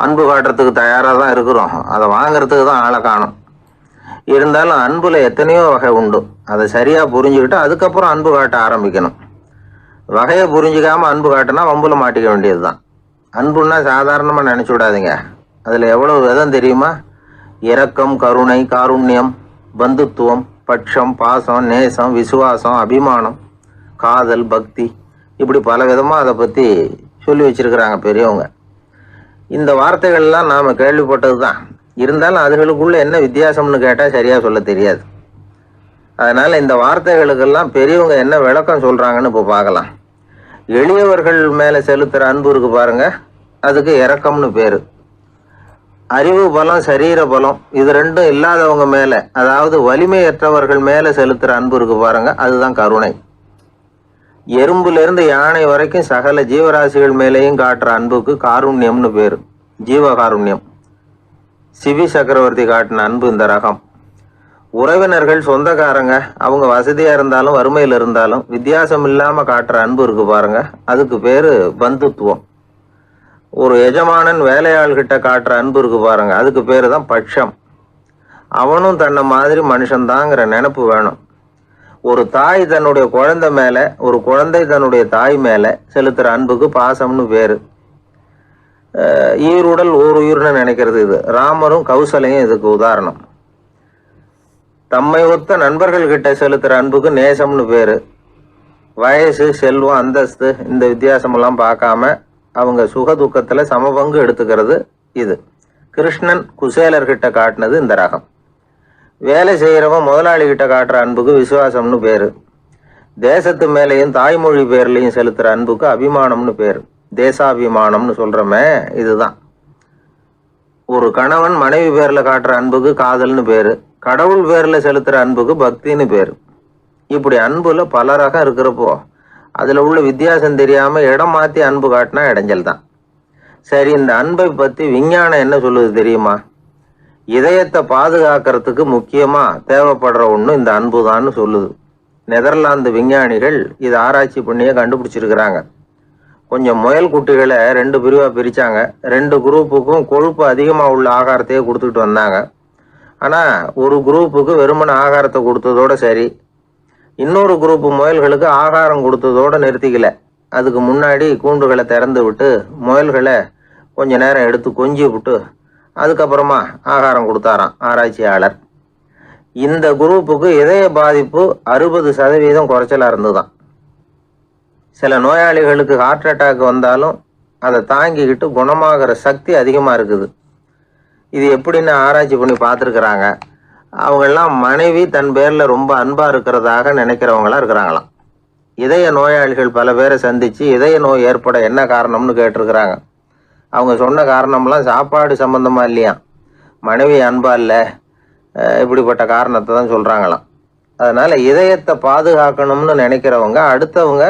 அன்பு காட்டுறதுக்கு தயாராக தான் இருக்கிறோம். அதை வாங்கிறதுக்கு தான் ஆளை காணும். இருந்தாலும் அன்புல எத்தனையோ வகை உண்டு. அதை சரியா புரிஞ்சுக்கிட்டு அதுக்கப்புறம் அன்பு காட்ட ஆரம்பிக்கணும். வகையை புரிஞ்சுக்காம அன்பு காட்டினா வம்புல மாட்டிக்க வேண்டியதுதான். அன்புன்னா சாதாரணமா நினைச்சு விடாதீங்க. அதுல எவ்வளவு விதம் தெரியுமா? இரக்கம், கருணை, காருண்யம், பந்துத்துவம், பட்சம், பாசம், நேசம், விசுவாசம், அபிமானம், காதல், பக்தி, இப்படி பல விதமா அதை பத்தி சொல்லி வச்சிருக்கிறாங்க பெரியவங்க. இந்த வார்த்தைகள்லாம் நாம கேள்விப்பட்டதுதான். இருந்தாலும் அதுகளுக்குள்ள என்ன வித்தியாசம்னு கேட்டா சரியா சொல்ல தெரியாது. அதனால இந்த வார்த்தைகளுக்கெல்லாம் பெரியவங்க என்ன விளக்கம் சொல்றாங்கன்னு இப்போ பார்க்கலாம். எளியவர்கள் மேல செலுத்துற அன்பு இருக்கு பாருங்க, அதுக்கு இரக்கம்னு பேரு. அறிவு பலம், சரீர பலம், இது ரெண்டும் இல்லாதவங்க மேல, அதாவது வலிமையற்றவர்கள் மேல செலுத்துற அன்பு இருக்கு பாருங்க, அதுதான் கருணை. எறும்புல இருந்து யானை வரைக்கும் சகல ஜீவராசிகள் மேலேயும் காட்டுற அன்புக்கு காருண்யம்னு பேரு, ஜீவகாருண்யம். சிவி சக்கரவர்த்தி காட்டின அன்பு இந்த ரகம். உறவினர்கள், சொந்தக்காரங்க, அவங்க வசதியா இருந்தாலும் வறுமையில இருந்தாலும் வித்தியாசம் இல்லாம காட்டுற அன்பு இருக்கு பாருங்க, அதுக்கு பேரு பந்துத்துவம். ஒரு எஜமானன் வேலையாள்கிட்ட காட்டுற அன்பு இருக்கு பாருங்க, அதுக்கு பேரு தான் பட்சம். அவனும் தன்னை மாதிரி மனுஷன்தாங்கிற நினைப்பு வேணும். ஒரு தாய் தன்னுடைய குழந்தை மேல, ஒரு குழந்தை தன்னுடைய தாய் மேல செலுத்துற அன்புக்கு பாசம்னு பேரு. ஈருடல் ஓர் உயிர்னு நினைக்கிறது இது. ராமரும் கௌசலையும் இதுக்கு உதாரணம். தம்மை ஒத்த நண்பர்கள் கிட்ட செலுத்துற அன்புக்கு நேசம்னு பேரு. வயசு, செல்வம், அந்தஸ்து, இந்த வித்தியாசமெல்லாம் பார்க்காம அவங்க சுக துக்கத்துல சமபங்கு எடுத்துக்கிறது இது. கிருஷ்ணன் குசேலர்கிட்ட காட்டினது இந்த ரகம். வேலை செய்யறவன் முதலாளி கிட்ட காட்டுற அன்புக்கு விசுவாசம்னு பேரு. தேசத்து மேலையும் தாய்மொழி பேர்லையும் செலுத்துற அன்புக்கு அபிமானம்னு பேரு. தேசாபிமானம்னு சொல்றமே இதுதான். ஒரு கணவன் மனைவி பேர்ல காட்டுற அன்புக்கு காதல்னு பேரு. கடவுள் பேர்ல செலுத்துற அன்புக்கு பக்தின்னு பேரு. இப்படி அன்புல பல ரகம் இருக்கிறப்போ அதுல உள்ள வித்தியாசம் தெரியாம இடம் மாத்தி அன்பு காட்டினா இடைஞ்சல் தான். சரி, இந்த அன்பை பத்தி விஞ்ஞானம் என்ன சொல்லுது தெரியுமா? இதயத்தை பாதுகாக்கிறதுக்கு முக்கியமா தேவைப்படுற ஒண்ணு இந்த அன்புதான்னு சொல்லுது. நெதர்லாந்து விஞ்ஞானிகள் இதை ஆராய்ச்சி பண்ணியே கண்டுபிடிச்சிருக்கிறாங்க. கொஞ்சம் முயல் குட்டிகளை 2 பிரிவா பிரிச்சாங்க. 2 குரூப்புக்கும் கொழுப்பு அதிகமா உள்ள ஆகாரத்தையே கொடுத்துட்டு வந்தாங்க. ஆனா ஒரு குரூப்புக்கு வெறுமன ஆகாரத்தை கொடுத்ததோட சரி, இன்னொரு குரூப் முயல்களுக்கு ஆகாரம் கொடுத்ததோட நிறுத்திக்கல. அதுக்கு முன்னாடி கூண்டுகளை திறந்து விட்டு முயல்களை கொஞ்ச நேரம் எடுத்து கொஞ்சி விட்டு அதுக்கப்புறமா ஆகாரம் கொடுத்தாராம் ஆராய்ச்சியாளர். இந்த குரூப்புக்கு இதய பாதிப்பு 60% குறைச்சலா இருந்துதான். சில நோயாளிகளுக்கு ஹார்ட் அட்டாக் வந்தாலும் அதை தாங்கிக்கிட்டு குணமாகிற சக்தி அதிகமா இருக்குது. இது எப்படின்னு ஆராய்ச்சி பண்ணி பார்த்துருக்குறாங்க. அவங்கெல்லாம் மனைவி தன் பேர்ல ரொம்ப அன்பா இருக்கிறதாக நினைக்கிறவங்களா இருக்கிறாங்களாம். இதய நோயாளிகள் பல பேரை சந்திச்சு இதய நோய் ஏற்பட என்ன காரணம்னு கேட்டிருக்கிறாங்க. அவங்க சொன்ன காரணம்லாம் சாப்பாடு சம்பந்தமா இல்லையா, மனைவி அன்பா இல்லை, இப்படிப்பட்ட காரணத்தை தான் சொல்றாங்களாம். அதனால இதயத்தை பாதுகாக்கணும்னு நினைக்கிறவங்க அடுத்தவங்க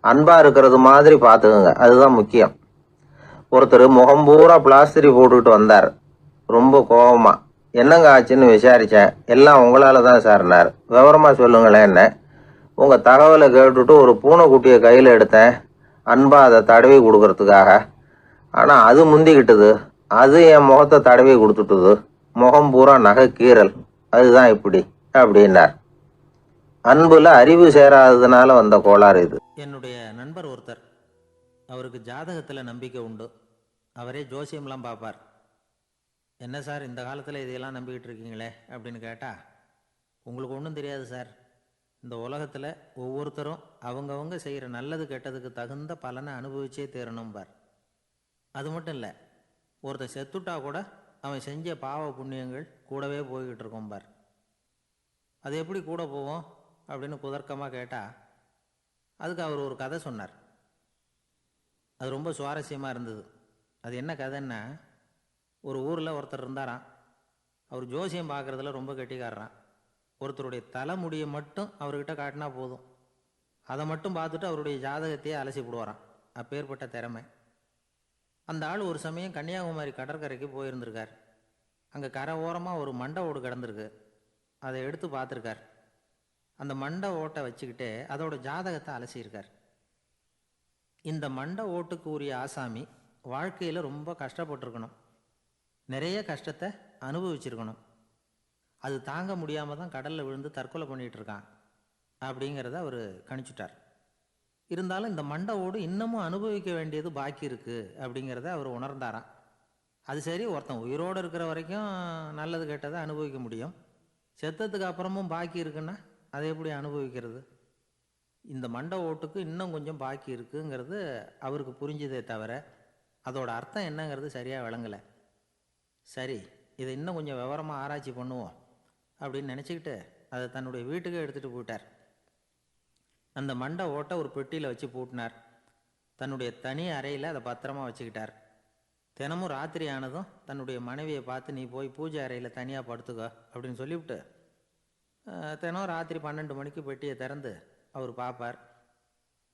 அன்பா இருக்கிறது மாதிரி பார்த்துக்குங்க, அதுதான் முக்கியம். ஒருத்தர் முகம் பூரா பிளாஸ்டரி போட்டுக்கிட்டு வந்தார். ரொம்ப கோபமா, என்னங்க ஆச்சுன்னு விசாரிச்சேன். எல்லாம் உங்களால தான் சார்னார். விவரமா சொல்லுங்களேன். என்ன? உங்க தகவலை கேட்டுட்டு ஒரு பூனைக்குட்டியை கையில எடுத்தேன், அன்பா அதை தடவி கொடுக்கறதுக்காக. ஆனா அது முந்திக்கிட்டது, அது என் முகத்தை தடவி கொடுத்துட்டுது. முகம் பூரா நகை கீறல், அதுதான் இப்படி அப்படின்னார். அன்புல அறிவு சேராததுனால வந்த கோளாறு இது. என்னுடைய நண்பர் ஒருத்தர், அவருக்கு ஜாதகத்தில் நம்பிக்கை உண்டு. அவரே ஜோசியம்லாம் பார்ப்பார். என்ன சார் இந்த காலத்தில் இதையெல்லாம் நம்பிக்கிட்டு இருக்கீங்களே அப்படின்னு கேட்டால், உங்களுக்கு ஒன்றும் தெரியாது சார், இந்த உலகத்தில் ஒவ்வொருத்தரும் அவங்கவுங்க செய்கிற நல்லது கெட்டதுக்கு தகுந்த பலனை அனுபவிச்சே தீரணும்பார். அது மட்டும் இல்லை, ஒருத்தர் செத்துட்டா கூட அவன் செஞ்ச பாவ புண்ணியங்கள் கூடவே போய்கிட்டு இருக்கோம்பார். அது எப்படி கூட போவோம் அப்படின்னு குதர்க்கமாக கேட்டால், அதுக்கு அவர் ஒரு கதை சொன்னார். அது ரொம்ப சுவாரஸ்யமாக இருந்தது. அது என்ன கதைன்னா, ஒரு ஊரில் ஒருத்தர் இருந்தாராம். அவர் ஜோசியம் பார்க்குறதுல ரொம்ப கெட்டிக்காரரான். ஒருத்தருடைய தலைமுடியை மட்டும் அவர்கிட்ட காட்டினா போதும், அதை மட்டும் பார்த்துட்டு அவருடைய ஜாதகத்தையே அலசி விடுவாராம். அப்பேற்பட்ட திறமை. அந்த ஆள் ஒரு சமயம் கன்னியாகுமரி கடற்கரைக்கு போயிருந்திருக்கார். அங்கே கரை ஓரமாக ஒரு மண்டை ஓடு கிடந்திருக்கு. அதை எடுத்து பார்த்துருக்கார். அந்த மண்டை ஓட்டை வச்சுக்கிட்டே அதோட ஜாதகத்தை அலசியிருக்கார். இந்த மண்டை ஓட்டுக்கு உரிய ஆசாமி வாழ்க்கையில் ரொம்ப கஷ்டப்பட்டிருக்கணும், நிறைய கஷ்டத்தை அனுபவிச்சிருக்கணும். அது தாங்க முடியாமல் தான் கடலில் விழுந்து தற்கொலை பண்ணிகிட்டு இருக்கான் அப்படிங்கிறத அவர் கணிச்சுட்டார். இருந்தாலும் இந்த மண்டை ஓடு இன்னமும் அனுபவிக்க வேண்டியது பாக்கி இருக்குது அப்படிங்கிறத அவர் உணர்ந்தாராம். அது சரி, ஒருத்தன் உயிரோடு இருக்கிற வரைக்கும் நல்லது கெட்டதை அனுபவிக்க முடியும். செத்ததுக்கு அப்புறமும் பாக்கி இருக்குன்னா அதை எப்படி அனுபவிக்கிறது? இந்த மண்டை ஓட்டுக்கு இன்னும் கொஞ்சம் பாக்கி இருக்குங்கிறது அவருக்கு புரிஞ்சதே தவிர அதோட அர்த்தம் என்னங்கிறது சரியாக விளங்கலை. சரி, இதை இன்னும் கொஞ்சம் விவரமாக ஆராய்ச்சி பண்ணுவோம் அப்படின்னு நினச்சிக்கிட்டு அதை தன்னுடைய வீட்டுக்கு எடுத்துகிட்டு போயிட்டார். அந்த மண்டை ஓட்டை ஒரு பெட்டியில் வச்சு பூட்டினார். தன்னுடைய தனி அறையில் அதை பத்திரமா வச்சுக்கிட்டார். தினமும் ராத்திரி ஆனதும் தன்னுடைய மனைவியை பார்த்து, நீ போய் பூஜை அறையில் தனியாக படுத்துக்கோ அப்படின்னு சொல்லிவிட்டு தினம் ராத்திரி 12 மணிக்கு பெட்டியை திறந்து அவர் பார்ப்பார்.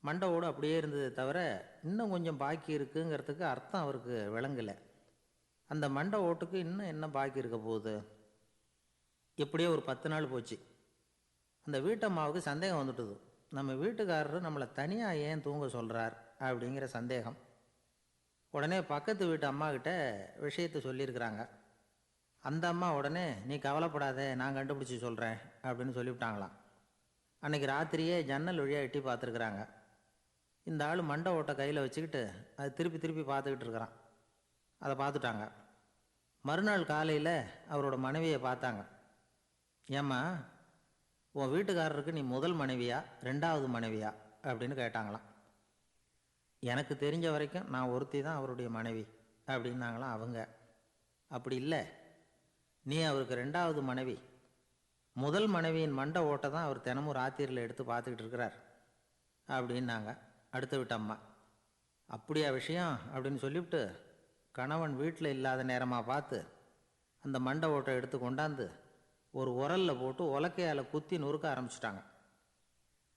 மண்டை ஓடு அப்படியே இருந்தது தவிர இன்னும் கொஞ்சம் பாக்கி இருக்குங்கிறதுக்கு அர்த்தம் அவருக்கு விளங்கலை. அந்த மண்டை ஓட்டுக்கு இன்னும் என்ன பாக்கி இருக்க போகுது? எப்படியோ ஒரு 10 நாள் போச்சு. அந்த வீட்டம்மாவுக்கு சந்தேகம் வந்துட்டுது. நம்ம வீட்டுக்காரர் நம்மளை தனியாக ஏன் தூங்க சொல்கிறார் அப்படிங்கிற சந்தேகம். உடனே பக்கத்து வீட்டு அம்மா கிட்ட விஷயத்தை சொல்லியிருக்கிறாங்க. அந்த அம்மா உடனே, நீ கவலைப்படாத, நான் கண்டுபிடிச்சி சொல்கிறேன் அப்படின்னு சொல்லிவிட்டாங்களாம். அன்றைக்கி ராத்திரியே ஜன்னல் வழியாக எட்டி பார்த்துருக்குறாங்க. இந்த ஆள் மண்டை ஓட்டை கையில் வச்சுக்கிட்டு அது திருப்பி திருப்பி பார்த்துக்கிட்டு இருக்கிறான். அதை பார்த்துட்டாங்க. மறுநாள் காலையில் அவரோட மனைவியை பார்த்தாங்க. ஏம்மா, உன் வீட்டுக்காரருக்கு நீ முதல் மனைவியா 2வது மனைவியா அப்படின்னு கேட்டாங்களாம். எனக்கு தெரிஞ்ச வரைக்கும் நான் ஒருத்தி தான் அவருடைய மனைவி அப்படின்னாங்களாம் அவங்க. அப்படி இல்லை, நீ அவருக்கு 2வது மனைவி. முதல் மனைவியின் மண்டை ஓட்டை தான் அவர் தினமும் ராத்திரியில் எடுத்து பார்த்துக்கிட்டு இருக்கிறார் அப்படின்னாங்க அடுத்த வீட்டு அம்மா. அப்படியா விஷயம் அப்படின்னு சொல்லிவிட்டு கணவன் வீட்டில் இல்லாத நேரமாக பார்த்து அந்த மண்டை ஓட்டை எடுத்து கொண்டாந்து ஒரு உரலில் போட்டு உலக்கையால் குத்தி நொறுக்க ஆரம்பிச்சிட்டாங்க.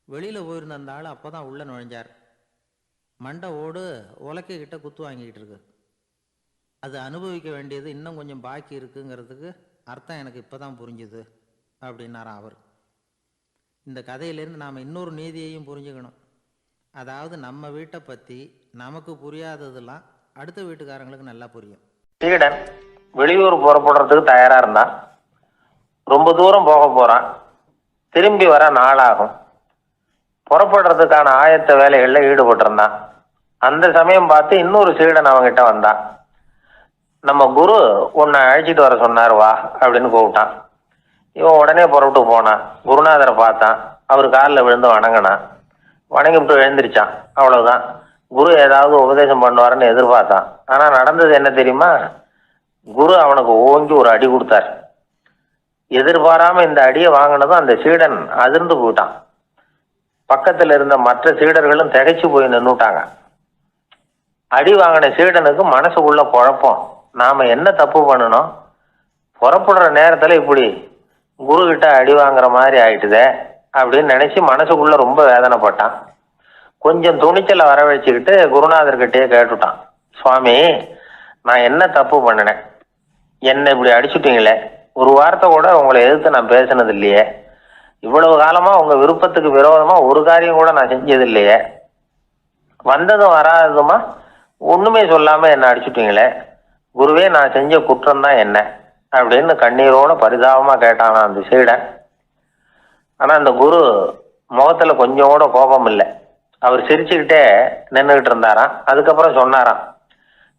வெளியில் போயிருந்த அந்த ஆள் அப்போ தான் உள்ளே நுழைஞ்சார். மண்டை ஓடு உலக்கைக்கிட்ட குத்து வாங்கிக்கிட்டு இருக்கு. அது அனுபவிக்க வேண்டியது இன்னும் கொஞ்சம் பாக்கி இருக்குங்கிறதுக்கு அர்த்தம் எனக்கு இப்போ தான் புரிஞ்சுது அப்படின்னாராம் அவர். இந்த கதையிலேருந்து நாம் இன்னொரு நீதியையும் புரிஞ்சுக்கணும். அதாவது நம்ம வீட்டை பற்றி நமக்கு புரியாததெல்லாம் அடுத்த வீட்டுக்காரங்களுக்கு நல்லா புரியும். சீடன் வெளியூர் புறப்படுறதுக்கு தயாராக இருந்தான். ரொம்ப தூரம் போக போகிறான். திரும்பி வர நாளாகும். புறப்படுறதுக்கான ஆயத்த வேலைகளில் ஈடுபட்டிருந்தான். அந்த சமயம் பார்த்து இன்னொரு சீடன் அவங்ககிட்ட வந்தான். நம்ம குரு உன்னை அழைச்சிட்டு வர சொன்னார், வா அப்படின்னு கூப்பிட்டான். இவன் உடனே புறப்பட்டு போனான். குருநாதரை பார்த்தான். அவர் காலில் விழுந்து வணங்கினான். வணங்கிவிட்டு எழுந்திரிச்சான். அவ்வளவுதான். குரு ஏதாவது உபதேசம் பண்ணுவாருன்னு எதிர்பார்த்தான். ஆனால் நடந்தது என்ன தெரியுமா? குரு அவனுக்கு ஓங்கி ஒரு அடி கொடுத்தார். எதிர்பாராம இந்த அடியை வாங்கினதும் அந்த சீடன் அதிர்ந்து போயிட்டான். பக்கத்தில் இருந்த மற்ற சீடர்களும் திகைச்சு போய் நின்றுட்டாங்க. அடி வாங்கின சீடனுக்கு மனசுக்குள்ள குழப்பம். நாம என்ன தப்பு பண்ணணும்? புறப்படுற நேரத்துல இப்படி குரு கிட்ட அடி வாங்குற மாதிரி ஆயிட்டுதே அப்படின்னு நினைச்சு மனசுக்குள்ள ரொம்ப வேதனைப்பட்டான். கொஞ்சம் துணிச்சலை வர வச்சுக்கிட்டு குருநாதர்கிட்டயே கேட்டுட்டான், சுவாமி, நான் என்ன தப்பு பண்ணினேன்? என்னை இப்படி அடிச்சுட்டீங்களே, ஒரு வார்த்தை கூட உங்களை எதிர்த்து நான் பேசினது இல்லையே, இவ்வளவு காலமா உங்க விருப்பத்துக்கு விரோதமா ஒரு காரியம் கூட நான் செஞ்சது இல்லையே, வந்ததும் வராததுமா ஒண்ணுமே சொல்லாம என்ன அடிச்சுட்டீங்களே, குருவே, நான் செஞ்ச குற்றம் தான் என்ன அப்படின்னு கண்ணீரோட பரிதாபமா கேட்டானா அந்த சீடன். ஆனா அந்த குரு முகத்துல கொஞ்சம் கூட கோபம் இல்லை. அவர் சிரிச்சுக்கிட்டே நின்றுகிட்டு இருந்தாராம். அதுக்கப்புறம் சொன்னாராம்,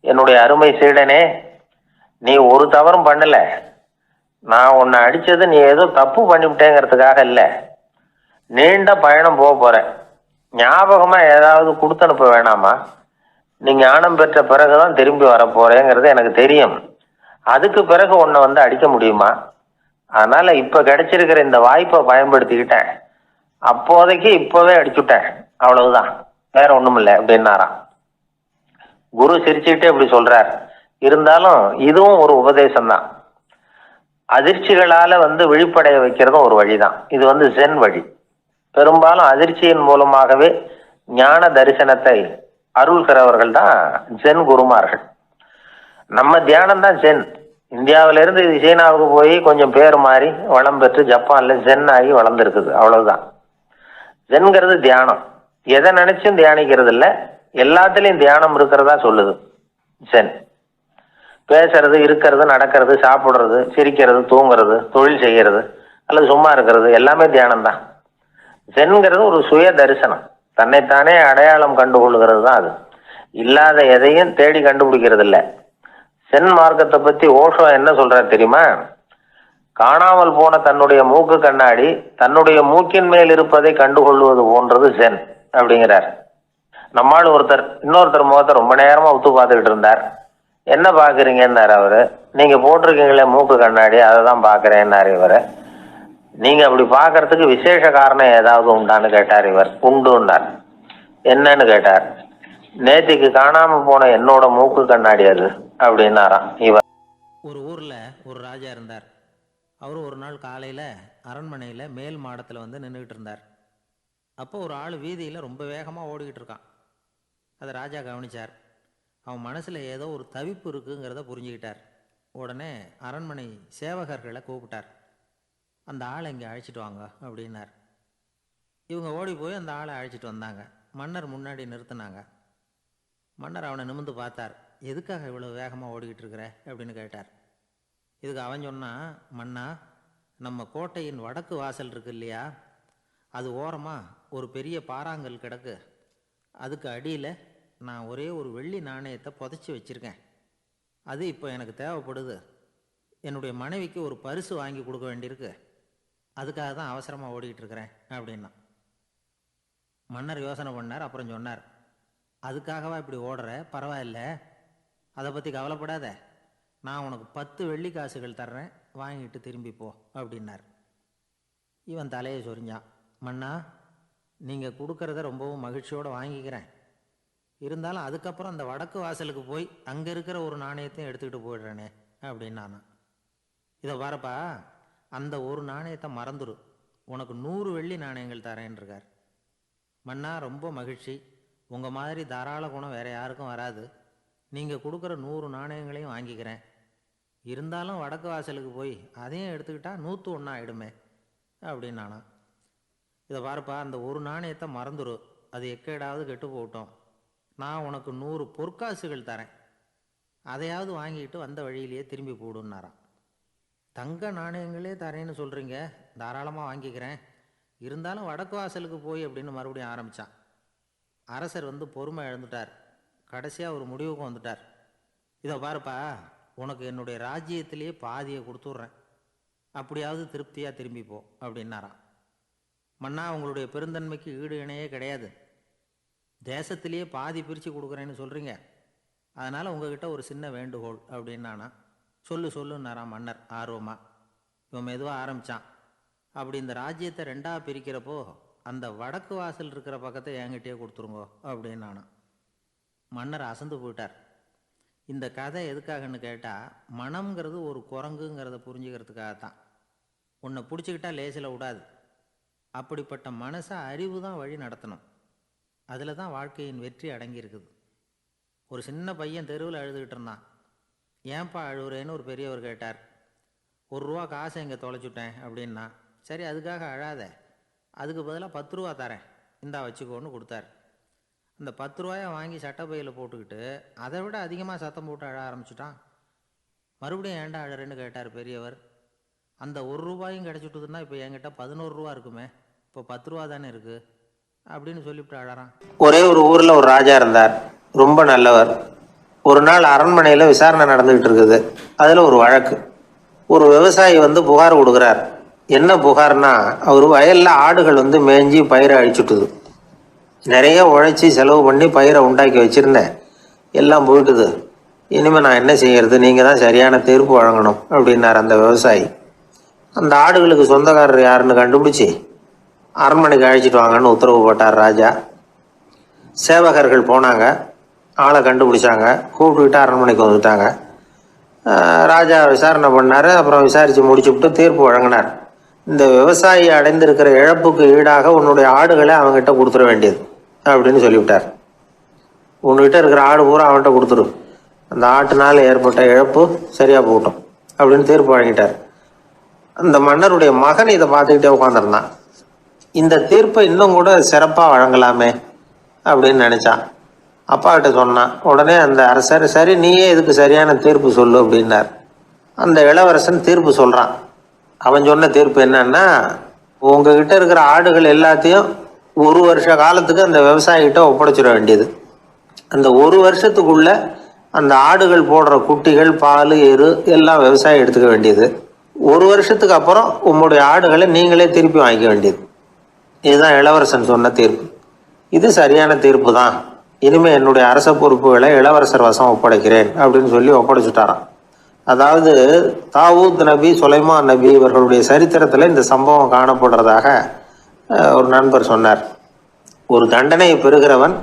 என்னுடைய அருமை சீடனே, நீ ஒரு தவறும் பண்ணல. நான் உன்னை அடிச்சது நீ ஏதோ தப்பு பண்ணிவிட்டேங்கிறதுக்காக இல்லை. நீண்ட பயணம் போக போறேன். ஞாபகமா ஏதாவது கொடுத்து அனுப்ப வேணாமா? நீ ஞானம் பெற்ற பிறகுதான் திரும்பி வர போறேங்கிறது எனக்கு தெரியும். அதுக்கு பிறகு உன்னை வந்து அடிக்க முடியுமா? அதனால இப்ப கிடைச்சிருக்கிற இந்த வாய்ப்பை பயன்படுத்திக்கிட்டேன். அப்போதைக்கு இப்பவே அடிச்சுட்டேன், அவ்வளவுதான், வேற ஒண்ணும் இல்லை அப்படின்னாராம். குரு சிரிச்சுக்கிட்டே இப்படி சொல்றார். இருந்தாலும் இதுவும் ஒரு உபதேசம் தான். அதிர்ச்சிகளால விழிப்படைய வைக்கிறதும் ஒரு வழிதான். இது ஜென் வழி. பெரும்பாலும் அதிர்ச்சியின் மூலமாகவே ஞான தரிசனத்தை அருள்கிறவர்கள் தான் ஜென் குருமார்கள். நம்ம தியானம் தான் ஜென். இந்தியாவிலிருந்து இது சீனாவுக்கு போய் கொஞ்சம் பேர் மாறி வளம் பெற்று ஜப்பான்ல ஜென் ஆகி வளர்ந்துருக்குது, அவ்வளவுதான். ஜென்கிறது தியானம். எதை நினைச்சும் தியானிக்கிறது இல்லை, எல்லாத்துலயும் தியானம் இருக்கிறதா சொல்லுது ஜென். பேசுறது, இருக்கிறது, நடக்கிறது, சாப்பிட்றது, சிரிக்கிறது, தூங்குறது, தொழில் செய்கிறது அல்லது சும்மா இருக்கிறது எல்லாமே தியானம்தான். ஜென்கிறது ஒரு சுய தரிசனம், தன்னைத்தானே அடையாளம் கண்டுகொள்கிறது தான் அது. இல்லாத எதையும் தேடி கண்டுபிடிக்கிறது இல்லை. சென் மார்க்கத்தை பத்தி ஓஷோ என்ன சொல்றாரு தெரியுமா? காணாமல் போன தன்னுடைய மூக்கு கண்ணாடி தன்னுடைய மூக்கின் மேல் இருப்பதை கண்டுகொள்வது போன்றது ஜென் அப்படிங்கிறார். நம்மால் இன்னொருத்தர் முகத்தை ரொம்ப நேரமா உத்து பார்த்துக்கிட்டு இருந்தார். என்ன பாக்குறீங்கன்னாரு அவரு. நீங்க போட்டிருக்கீங்களே மூக்கு கண்ணாடி, அதை தான் பாக்குறேன்னாரு இவரு. நீங்க அப்படி பாக்குறதுக்கு விசேஷ காரணம் ஏதாவது உண்டான்னு கேட்டார் இவர். உண்டுன்னார். என்னன்னு கேட்டார். நேத்திக்கு காணாம போன என்னோட மூக்கு கண்ணாடி அது அப்படின்னாராம் இவர். ஒரு ஊரில் ஒரு ராஜா இருந்தார். அவர் ஒரு நாள் காலையில் அரண்மனையில் மேல் மாடத்தில் வந்து நின்றுக்கிட்டு இருந்தார். அப்போ ஒரு ஆள் வீதியில் ரொம்ப வேகமாக ஓடிக்கிட்டு இருக்கான். அதை ராஜா கவனித்தார். அவன் மனசில் ஏதோ ஒரு தவிப்பு இருக்குங்கிறத புரிஞ்சுக்கிட்டார். உடனே அரண்மனை சேவகர்களை கூப்பிட்டார். அந்த ஆளை இங்கே அழைச்சிட்டு வாங்க அப்படின்னார். இவங்க ஓடி போய் அந்த ஆளை அழைச்சிட்டு வந்தாங்க. மன்னர் முன்னாடி நிறுத்தினாங்க. மன்னர் அவனை நிமிர்ந்து பார்த்தார். எதுக்காக இவ்வளோ வேகமாக ஓடிக்கிட்டு இருக்கிற அப்படின்னு கேட்டார். இதுக்கு அவன் சொன்னான், மன்னா, நம்ம கோட்டையின் வடக்கு வாசல் இருக்கு இல்லையா, அது ஓரமாக ஒரு பெரிய பாறாங்கல் கிடக்கு. அதுக்கு அடியில் நான் ஒரே ஒரு வெள்ளி நாணயத்தை புதைச்சி வச்சுருக்கேன். அது இப்போ எனக்கு தேவைப்படுது. என்னுடைய மனைவிக்கு ஒரு பரிசு வாங்கி கொடுக்க வேண்டியிருக்கு. அதுக்காக தான் அவசரமாக ஓடிக்கிட்டு இருக்கிறேன் அப்படின்னா. மன்னர் யோசனை பண்ணார். அப்புறம் சொன்னார், அதுக்காகவா இப்படி ஓடுற? பரவாயில்ல, அதை பற்றி கவலைப்படாத. நான் உனக்கு 10 வெள்ளி காசுகள் தர்றேன், வாங்கிட்டு திரும்பி போ அப்படின்னார். இவன் தலையை சொரிஞ்சான். மன்னா, நீங்கள் கொடுக்கறத ரொம்பவும் மகிழ்ச்சியோடு வாங்கிக்கிறேன். இருந்தாலும் அதுக்கப்புறம் அந்த வடக்கு வாசலுக்கு போய் அங்கே இருக்கிற ஒரு நாணயத்தையும் எடுத்துக்கிட்டு போயிடுறேனே அப்படின்னானா. இதை பாருப்பா, அந்த ஒரு நாணயத்தை மறந்துடு, உனக்கு 100 வெள்ளி நாணயங்கள் தரேன்னு இருக்கார். மன்னா, ரொம்ப மகிழ்ச்சி. உங்கள் மாதிரி தாராள குணம் வேறு யாருக்கும் வராது. நீங்கள் கொடுக்குற 100 நாணயங்களையும் வாங்கிக்கிறேன். இருந்தாலும் வடக்கு வாசலுக்கு போய் அதையும் எடுத்துக்கிட்டா 101 ஆகிடுமே அப்படின்னானா. இதை பாருப்பா, அந்த ஒரு நாணயத்தை மறந்துடு, அது எக்கேடாவது கெட்டு போகட்டும். நான் உனக்கு 100 பொற்காசுகள் தரேன், அதையாவது வாங்கிட்டு வந்த வழியிலேயே திரும்பி போடுன்னாரான். தங்க நாணயங்களே தரேன்னு சொல்கிறீங்க, தாராளமாக வாங்கிக்கிறேன். இருந்தாலும் வடக்கு வாசலுக்கு போய் அப்படின்னு மறுபடியும் ஆரம்பித்தான். அரசர் வந்து பொறுமை இழந்துட்டார். கடைசியாக ஒரு முடிவுக்கு வந்துட்டார். இதை பாருப்பா, உனக்கு என்னுடைய ராஜ்யத்திலேயே பாதியை கொடுத்துட்றேன், அப்படியாவது திருப்தியாக திரும்பி போ அப்படின்னாராம். மன்னா, உங்களுடைய பெருந்தன்மைக்கு ஈடு இணையே கிடையாது. தேசத்திலேயே பாதி பிரித்து கொடுக்குறேன்னு சொல்கிறீங்க. அதனால் உங்ககிட்ட ஒரு சின்ன வேண்டுகோள் அப்படின்னானா. சொல்லுன்னாராம் மன்னர் ஆர்வமாக. இவன் மெதுவாக ஆரம்பித்தான். அப்படி இந்த ராஜ்யத்தை 2ஆக பிரிக்கிறப்போ அந்த வடக்கு வாசல் இருக்கிற பக்கத்தை என்கிட்டயே கொடுத்துருங்கோ அப்படின்னானா. மன்னர் அசந்து போயிட்டார். இந்த கதை எதுக்காகன்னு கேட்டால், மனம்ங்கிறது ஒரு குரங்குங்கிறத புரிஞ்சுக்கிறதுக்காகத்தான். உன்னை பிடிச்சிக்கிட்டா லேசில் விடாது. அப்படிப்பட்ட மனசை அறிவு தான் வழி நடத்தணும். அதில் தான் வாழ்க்கையின் வெற்றி அடங்கியிருக்குது. ஒரு சின்ன பையன் தெருவில் அழுதுகிட்டு இருந்தான். ஏன்பா அழுவுறேன்னு ஒரு பெரியவர் கேட்டார். 1 ரூபா காசை இங்கே தொலைச்சுட்டேன் அப்படின்னா. சரி, அதுக்காக அழாத, அதுக்கு பதிலாக 10 ரூபா தரேன், இந்தா வச்சுக்கோன்னு கொடுத்தார். அந்த 10 ரூபாயை வாங்கி சட்டப்பையில் போட்டுக்கிட்டு அதை விட அதிகமாக சத்தம் போட்டு அழ ஆரம்பிச்சுட்டான். மறுபடியும் ஏன்டா அழறேன்னு கேட்டார் பெரியவர். அந்த 1 ரூபாயும் கிடச்சிட்டுதுன்னா இப்போ என்கிட்ட 11 ரூபா இருக்குமே, இப்போ 10 ரூபா தானே இருக்குது அப்படின்னு சொல்லிவிட்டு அழறான். ஒரே ஒரு ஊரில் ஒரு ராஜா இருந்தார், ரொம்ப நல்லவர். ஒரு நாள் அரண்மனையில் விசாரணை நடந்துகிட்டு இருக்குது. அதில் ஒரு வழக்கு. ஒரு விவசாயி வந்து புகார் கொடுக்குறார். என்ன புகார்னா, அவர் வயலில் ஆடுகள் வந்து மேய்ஞ்சி பயிரை அழிச்சுட்டுது. நிறைய உழைச்சி செலவு பண்ணி பயிரை உண்டாக்கி வச்சுருந்தேன், எல்லாம் போயிட்டுது. இனிமேல் நான் என்ன செய்யறது? நீங்கள் தான் சரியான தீர்ப்பு வழங்கணும் அப்படின்னார் அந்த விவசாயி. அந்த ஆடுகளுக்கு சொந்தக்காரர் யாருன்னு கண்டுபிடிச்சி அரண்மனைக்கு அழைச்சிட்டு வாங்கன்னு உத்தரவு போட்டார் ராஜா. சேவகர்கள் போனாங்க, ஆளை கண்டுபிடிச்சாங்க, கூப்பிட்டுக்கிட்டு அரண்மனைக்கு வந்துட்டாங்க. ராஜா விசாரணை பண்ணார். அப்புறம் விசாரித்து முடிச்சுவிட்டு தீர்ப்பு வழங்கினார். இந்த விவசாயி அடைந்திருக்கிற இழப்புக்கு ஈடாக உன்னுடைய ஆடுகளை அவங்ககிட்ட கொடுத்துட வேண்டியது அப்படின்னு சொல்லிவிட்டார். உன்கிட்ட இருக்கிற ஆடு பூரா அவன்கிட்ட கொடுத்துரு, அந்த ஆட்டுனால் ஏற்பட்ட இழப்பு சரியாக போகட்டும் அப்படின்னு தீர்ப்பு வழங்கிட்டார். அந்த மன்னருடைய மகன் இதை பார்த்துக்கிட்டே உட்காந்துருந்தான். இந்த தீர்ப்பை இன்னும் கூட சிறப்பாக வழங்கலாமே அப்படின்னு நினச்சான். அப்பாக்கிட்ட சொன்னான். உடனே அந்த அரசர், சரி நீயே இதுக்கு சரியான தீர்ப்பு சொல்லு அப்படின்னார். அந்த இளவரசன் தீர்ப்பு சொல்கிறான். அவன் சொன்ன தீர்ப்பு என்னன்னா, உங்ககிட்ட இருக்கிற ஆடுகள் எல்லாத்தையும் 1 வருஷ காலத்துக்கு அந்த விவசாயிகிட்ட ஒப்படைச்சிட வேண்டியது. அந்த 1 வருஷத்துக்குள்ள அந்த ஆடுகள் போடுற குட்டிகள், பால், எரு எல்லாம் விவசாயி எடுத்துக்க வேண்டியது. 1 வருஷத்துக்கு அப்புறம் உங்களுடைய ஆடுகளை நீங்களே திருப்பி வாங்கிக்க வேண்டியது. இதுதான் இளவரசன் சொன்ன தீர்ப்பு. இது சரியான தீர்ப்பு தான். இனிமே என்னுடைய அரச பொறுப்புகளை இளவரசர் வசம் ஒப்படைக்கிறேன் அப்படின்னு சொல்லி ஒப்படைச்சுட்டாராம். அதாவது தாவூத் நபி, சுலைமான் நபி இவர்களுடைய சரித்திரத்தில் இந்த சம்பவம் காணப்படுறதாக ஒரு நண்பர் சொன்னார். ஒரு தண்டனையை பெறுகிறவன்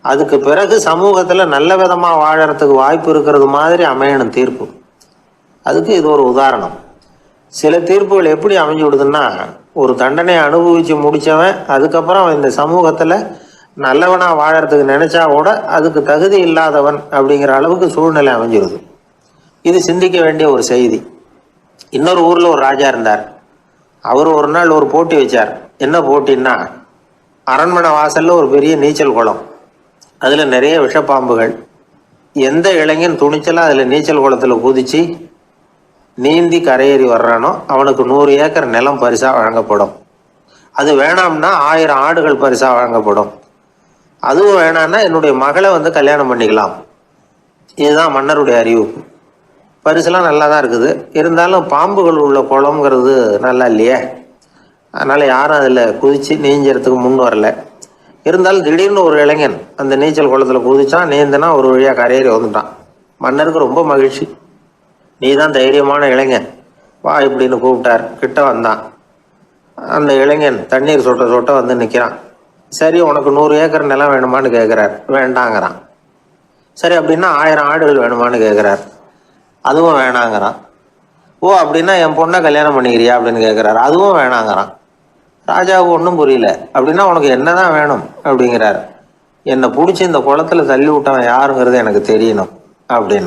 அதுக்கு பிறகு சமூகத்தில் நல்ல விதமாக வாழறதுக்கு வாய்ப்பு இருக்கிறது மாதிரி அமையணும் தீர்ப்பு. அதுக்கு இது ஒரு உதாரணம். சில தீர்ப்புகள் எப்படி அமைஞ்சு விடுதுன்னா, ஒரு தண்டனையை அனுபவித்து முடித்தவன் அதுக்கப்புறம் அவன் இந்த சமூகத்தில் நல்லவனாக வாழறதுக்கு நினைச்சா கூட அதுக்கு தகுதி இல்லாதவன் அப்படிங்கிற அளவுக்கு சூழ்நிலை அமைஞ்சிருது. இது சிந்திக்க வேண்டிய ஒரு செய்தி. இன்னொரு ஊரில் ஒரு ராஜா இருந்தார். அவர் ஒரு நாள் ஒரு போட்டி வச்சார். என்ன போட்டின்னா, அரண்மனை வாசலில் ஒரு பெரிய நீச்சல் குளம், அதில் நிறைய விஷப்பாம்புகள். எந்த இளைஞன் துணிச்சலாக அதில் நீச்சல் குளத்தில் குதித்து நீந்தி கரையேறி வர்றானோ அவனுக்கு 100 ஏக்கர் நிலம் பரிசாக வழங்கப்படும். அது வேணாம்னா 1000 ஆடுகள் பரிசாக வழங்கப்படும். அதுவும் வேணான்னா என்னுடைய மகளை கல்யாணம் பண்ணிக்கலாம். இதுதான் மன்னருடைய அறிவிப்பு. பரிசுலாம் நல்லா தான் இருக்குது. இருந்தாலும் பாம்புகள் உள்ள குளம்ங்கிறது நல்லா இல்லையே. அதனால் யாரும் அதில் குதித்து நீஞ்சறதுக்கு முன் வரல. இருந்தாலும் திடீர்னு ஒரு இளைஞன் அந்த நீச்சல் குளத்தில் குதிச்சான். நீந்தினா ஒரு வழியாக கரையேறி வந்துட்டான். மன்னருக்கு ரொம்ப மகிழ்ச்சி. நீ தான் தைரியமான இளைஞன், வா இப்படின்னு கூப்பிட்டார். கிட்ட வந்தான். அந்த இளைஞன் தண்ணீர் சொட்ட சொட்ட நிற்கிறான். சரி, உனக்கு 100 ஏக்கர் நிலம் வேணுமான்னு கேட்குறார். வேண்டாங்கிறான். சரி, அப்படின்னா 1000 ஆடுகள் வேணுமான்னு கேட்குறார். அதுவும் வேணாங்கிறான். ஓ, அப்படின்னா என் பொண்ணை கல்யாணம் பண்ணிக்கிறியா அப்படின்னு கேட்குறாரு. அதுவும் வேணாங்கிறான். ராஜாவுக்கு ஒன்றும் புரியல. அப்படின்னா உனக்கு என்னதான் வேணும் அப்படிங்கிறார். என்னை பிடிச்சி இந்த குளத்துல தள்ளி விட்டவன் யாருங்கிறது எனக்கு தெரியணும் அப்படின்னு.